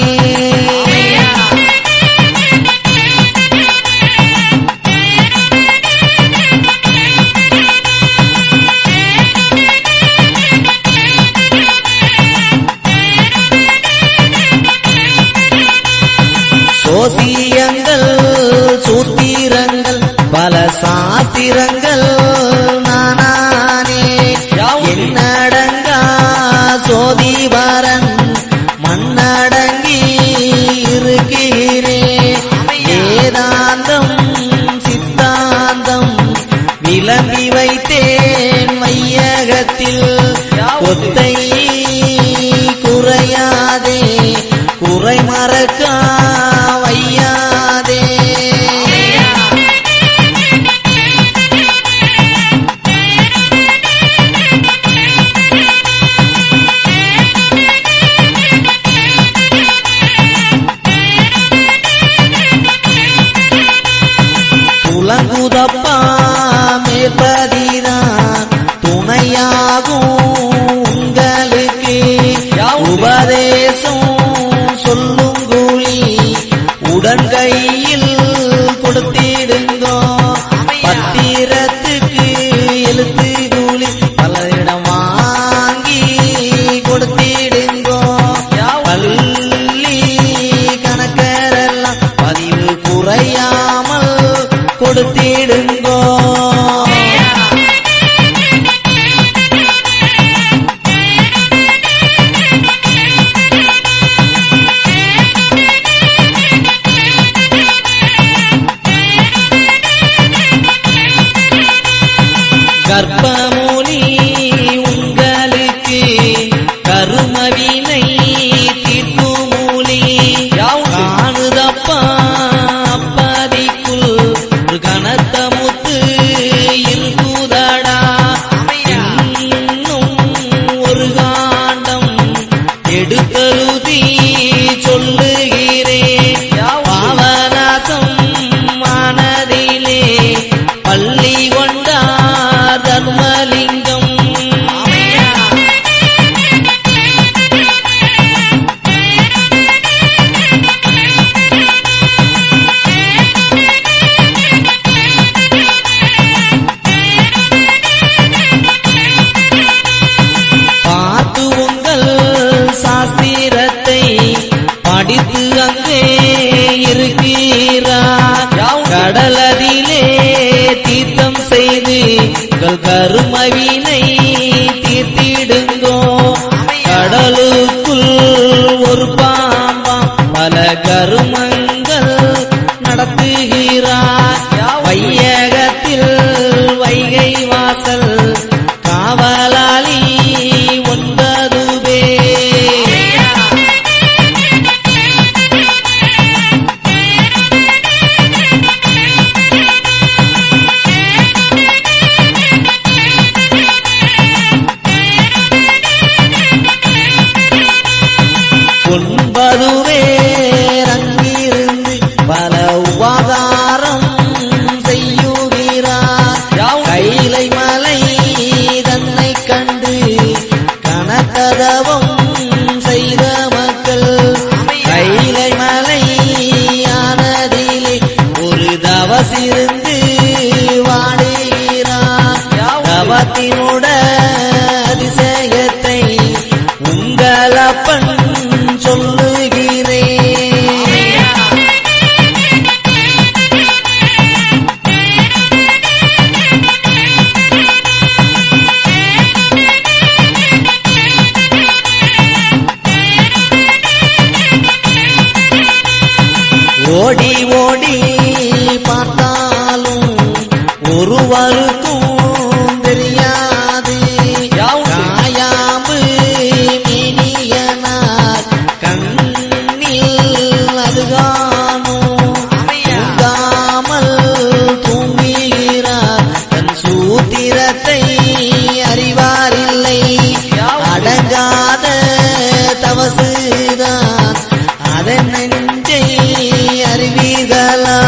Speaker 2: சோசியங்கள் சூத்திரங்கள் பல சாத்திரங்கள் நானே. என்னடங்கா சோதிவரன் மண்ணடங்கி இருக்கிறேன். வேதாந்தம் சித்தாந்தம் விளம்பி வைத்தேன் மையகத்தில். ஒத்தை குறையாதே குறை மறக்கா வையாதே. துலங்குதப்பா மேற்பதிதான் துணையாகும் உங்களுக்கு. உபதேசம் சொல்லும் கூலி உடன் கையில் கொடுத்திடுங்கோ. பத்திரத்துக்கு எழுத்து கூலி பலரிடம் வாங்கி கொடுத்திடுங்கோ. பள்ளி கணக்கரெல்லாம் பதிவு குறையாமல் கொடுத்திடுங்கோ. கர்ப்பமூலி உங்களுக்கு கருமவினை தீர்ப்பு மூலி. காணுதப்பா அப்பதிக்குள் ஒரு கனத்த முத்து இருக்குதடா. இன்னும் ஒரு காண்டம் எடுத்தழுதி சொல்லுகிறேன். பாவநாசம் மனதிலே பள்ளி கொண்டார் தர்மலிங்கம். தவம் செய்த மக்கள் கைலை மலையானதிலே ஒரு தவசிருந்து வாடுகிறார். தவத்தினோட அதிசயத்தை உங்களப்பன் சொல்லுகிறேன். ஓடி ஓடி பார்த்தாலும் ஒருவருக்கும் தெரியாது. காயாம்பு மேனியனார் கண்ணில் அதுகானும் உண்டாமல் தூங்குகிறார். தன் சூத்திரத்தை அறிவாரில்லை. அடங்காத தவசுதான் அதன் நெஞ்சை அறிவீர்களா?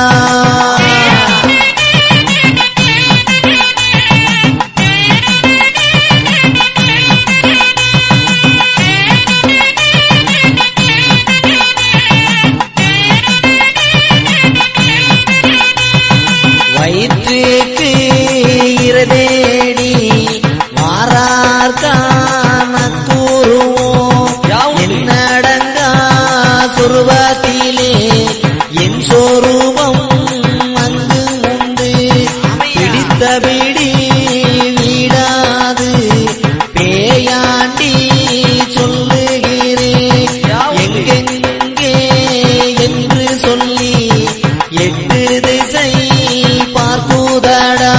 Speaker 2: வயிற்றுக்கு இரதேடி மாறார்கான கூறுவோம். என்னடங்கா சுருவத்திலே என் சொரூபம் அங்கு உண்டு. பிடித்தபிடி வீடாது பேயாண்டி சொல்லுகிறேன். எங்கெங்கே என்று சொல்லி 8 திசை பார்க்குதடா.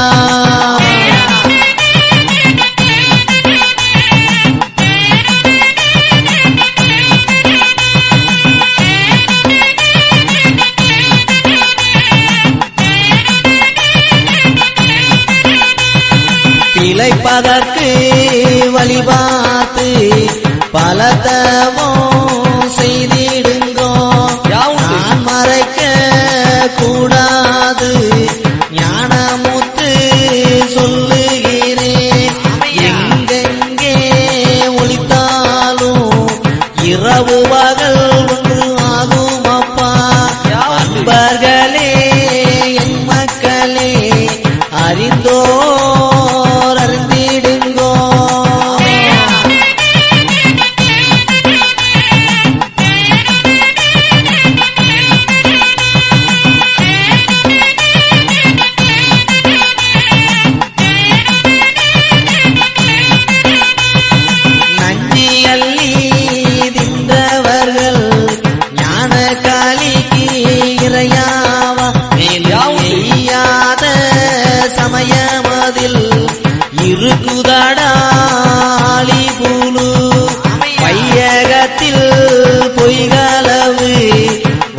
Speaker 2: பிழைப்பதற்கு வழிபார்த்து பலதவோ செய்திடுங்கோ. நான் மறைக்க கூடாது ஞானமுத்து சொல்லுகிறேன். எங்கெங்கே ஒளித்தாலும் இரவு பகல் ஒன்று ஆகும் அப்பா. அன்பர்களே என் மக்களே அறிந்தோர் அறிந்திடுங்கோ. நஞ்சி அள்ளி தின்றவர்கள் ஞான காலிக்கு இறையாவா. மேலாத சமயமதில் இருக்குதடாளி பூலு. பையகத்தில் பொய்களவு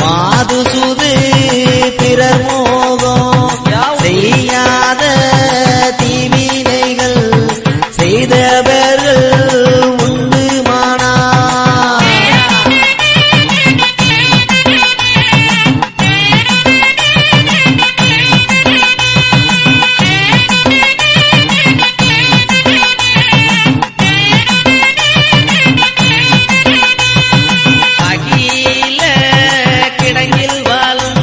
Speaker 2: வாது சுது பிறர் மோகம். செய்யாத தீவினைகள் செய்தவர்கள் உண்டு மானா. அகில கிடங்கில் வாழும்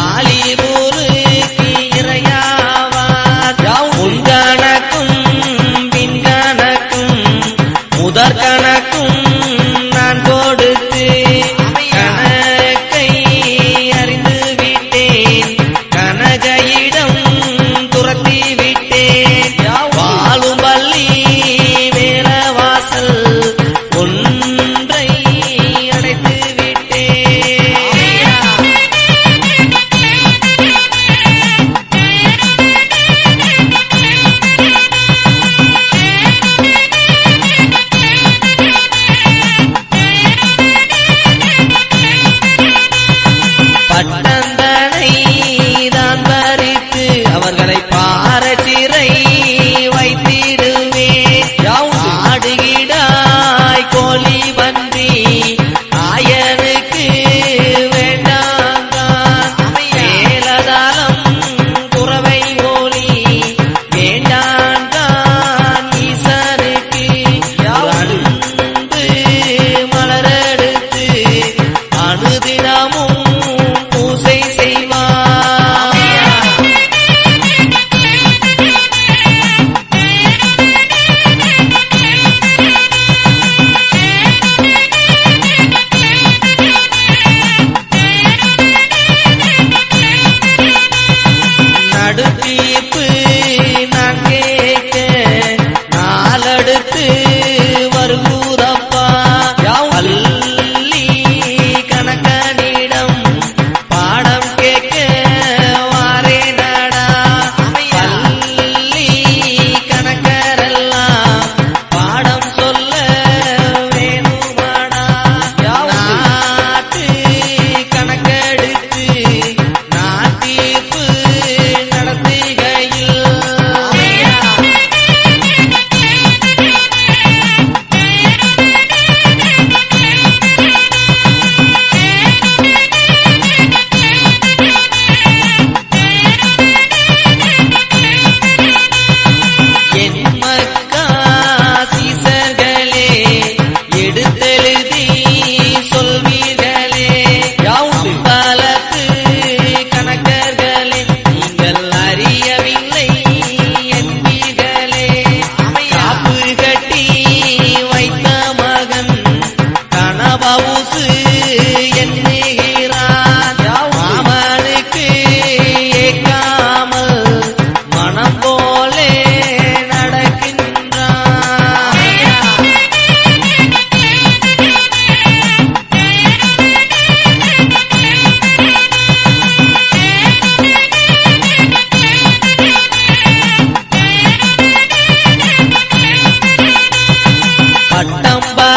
Speaker 2: ஆலிபூருக்கு இறையாவார். உண்கணக்கும் பின்கணக்கும் முதற்கணக்கும் நான் கொடுத்து கணக்கை அறிந்து விட்டேன். கனகையிடம் துரத்தி விட்டேன். வாழும் பள்ளி வேலவாசல் ஒன்றை அடைத்து விட்டேன்.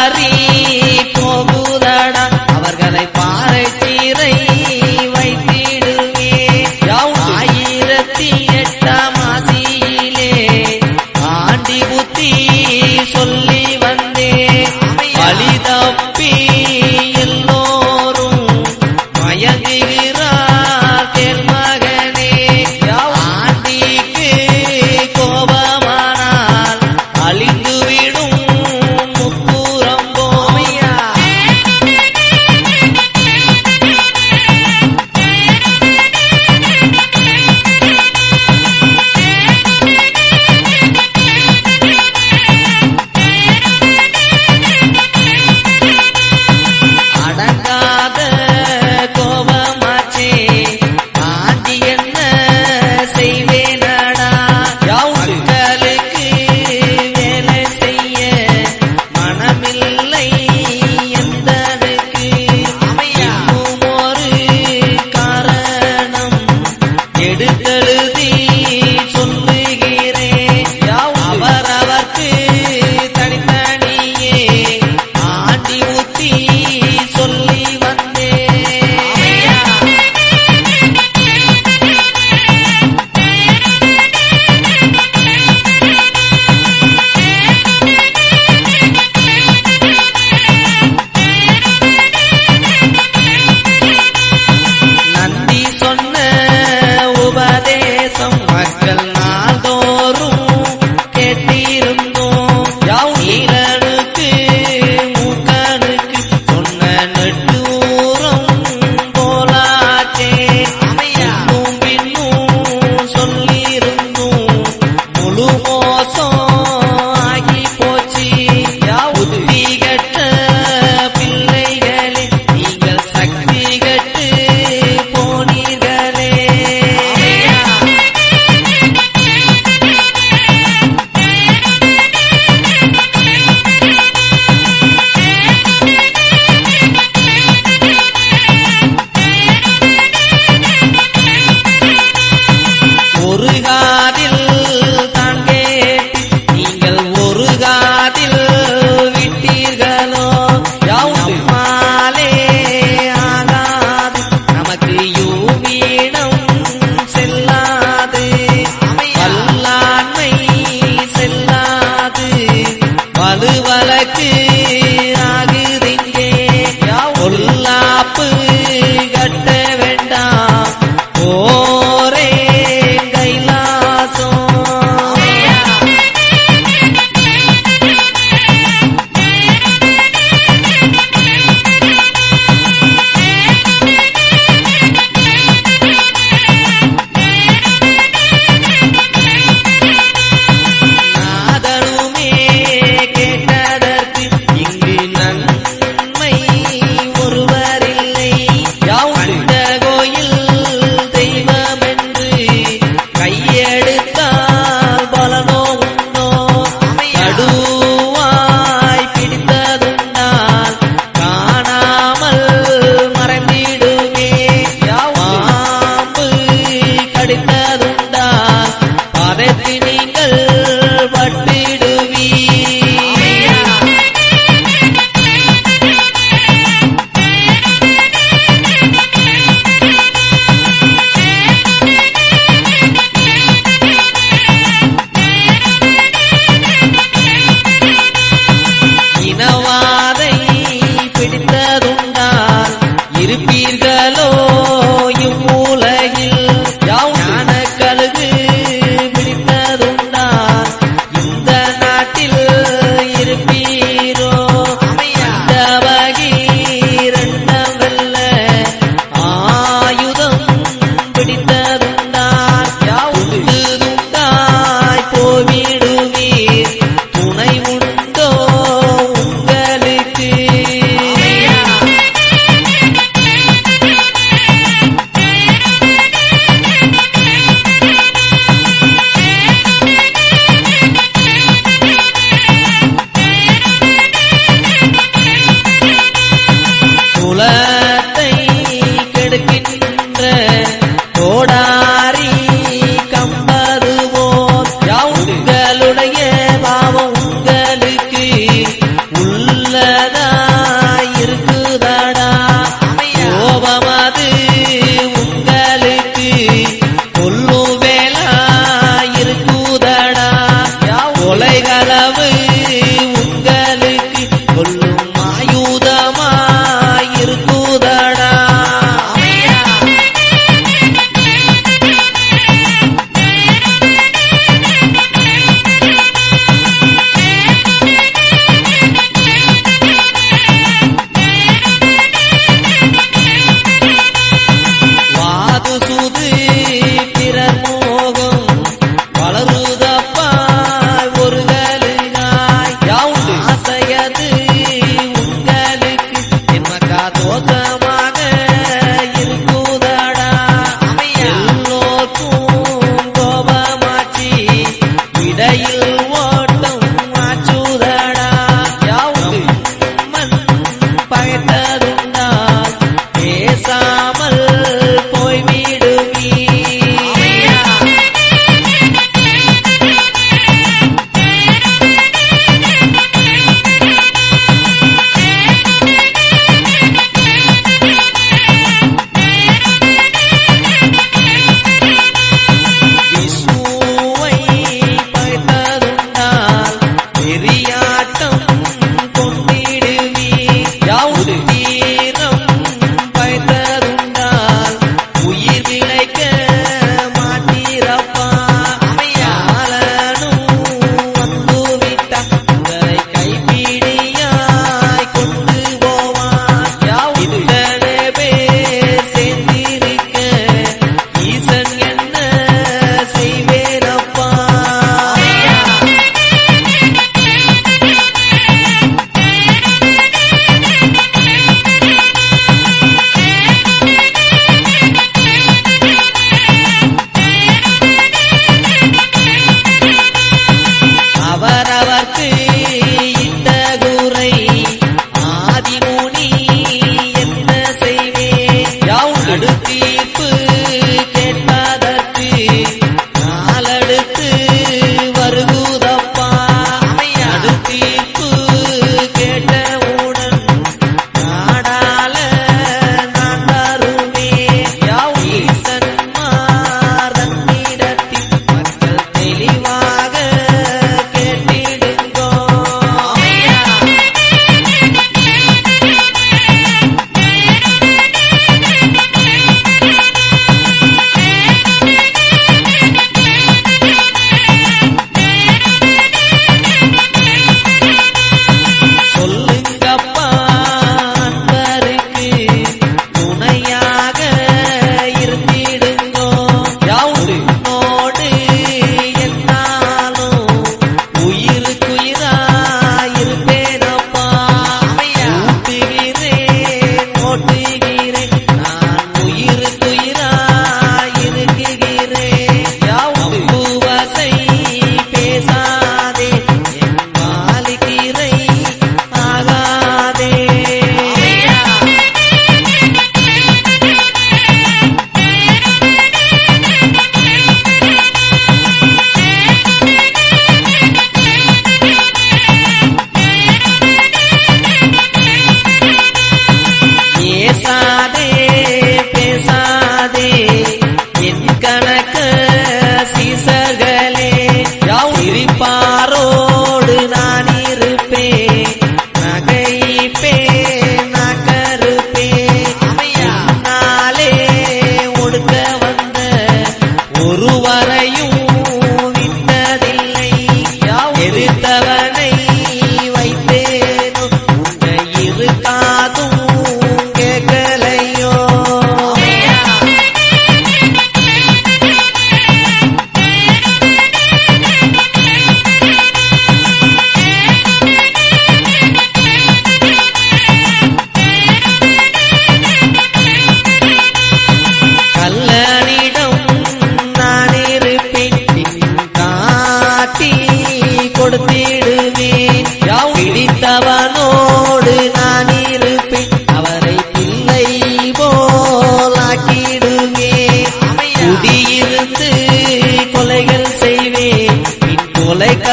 Speaker 2: மாறி போகுதடா அவர்களை பாறை சீரை வைத்திடுவே 1008ஆம் ஆசியிலே ஆண்டி புத்தி சொல்லி வந்தே வழி தப்பி எல்லோரும் மயங்குகிறார் தேர்மகனே ஆண்டிக்கு கோபமானால் அழிந்துவிடும் முப்புறம்போ அடங்காத கோபமாச்சே ஆண்டி என்ன செய்வேனடா மக்களுக்கு வேலை செய்ய மனமில்லை எந்தனுக்கு இன்னும் ஒரு காரணம் எடுத்தெழுதி சொல்லுகிறேன் அவரவர்க்கு தனித்தனியே ஆண்டி புத்தி சொல்லி வந்தேன்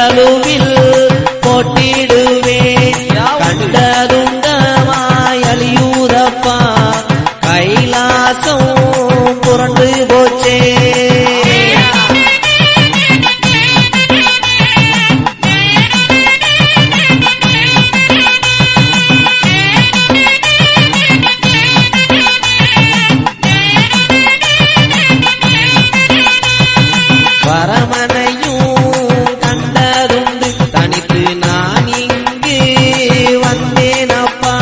Speaker 2: கழுவில் போட்டிடுவேன் கண்டதுண்டமாய் அழியூதப்பா கைலாசம் புரண்டு போச்சே பரமனையும் கண்டதுண்டு தனித்து நான் இங்கு வந்தேனப்பா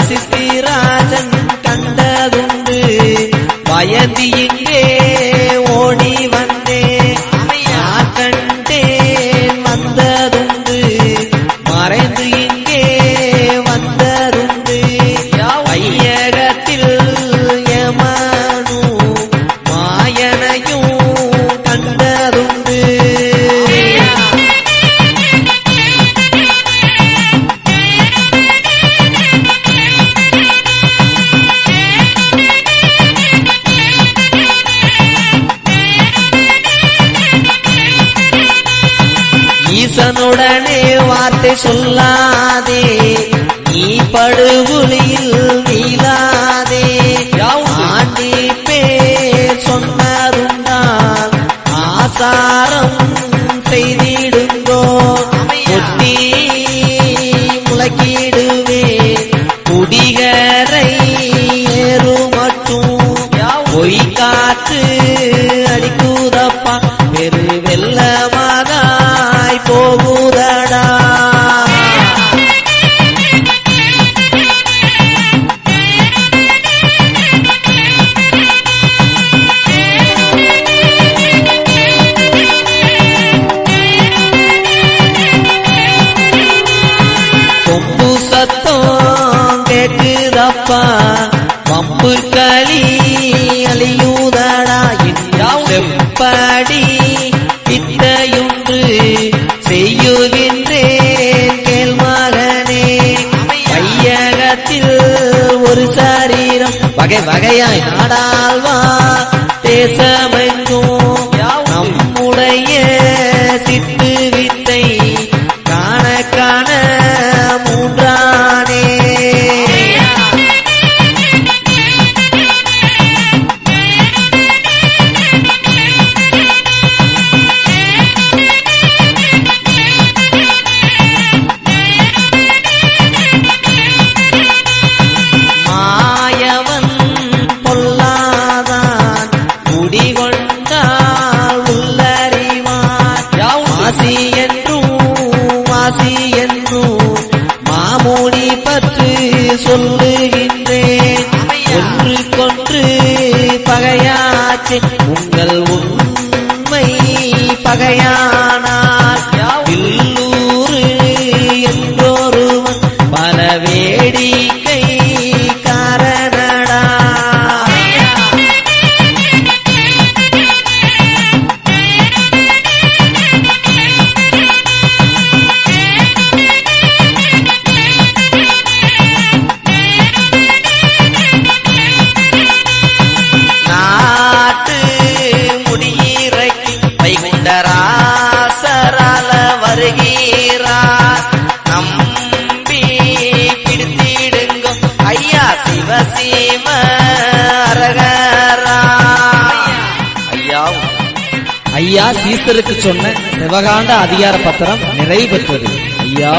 Speaker 2: சித்திராஜன் கண்டதுண்டு பயந்து இங்கே ஓடி வந்தேன் கண்டேன் வந்ததுண்டு மறைந்து இங்கே வந்ததுண்டு ஐயகத்தில் யமனு மாயனையும் கண்டதுண்டு ஈசனுடனே வார்த்தை சொல்லாதே நீ படுகுழியில் வீழாதே ஆண்டி பேர் சொன்னதுண்டால் ஆசாரம் செய்திடுங்கோ கொட்டி முளைக்கிடுவே குடிகரை ஏறு மட்டும் பொய் காற்று அடிக்குதப்பா பெரு வெள்ளமாகாய் போகுதடா கொம்பு சத்தம் கேக்குதப்பா பம்பு களி அழியூதடா செப்படி வித்தையுன்று செய்யுகின்றேன் கேள் மகனே வையகத்தில் ஒரு சரீரம் வகை வகையாய் நாடாள்வா தேசமெங்கும் நம்முடைய சித்து வித்தை காண காண மூன்றானே மாமூடி பற்று சொல்லுகின்றேன் ஒன்று கொன்று பகையாச்சு உங்கள் உண்மை பகையானால் வில்லூரு என்றொருவன் பல வேடிக்கை காரணடா வைகுண்டராசரால வருகிறார் நம்பி பிடித்திடுங்கோ ஐயா சிவ சிவ அரகரா
Speaker 1: ஐயா சீசருக்கு சொன்ன சிவகாண்ட அதிகார பத்திரம் நிறைவு பெற்றது. ஐயா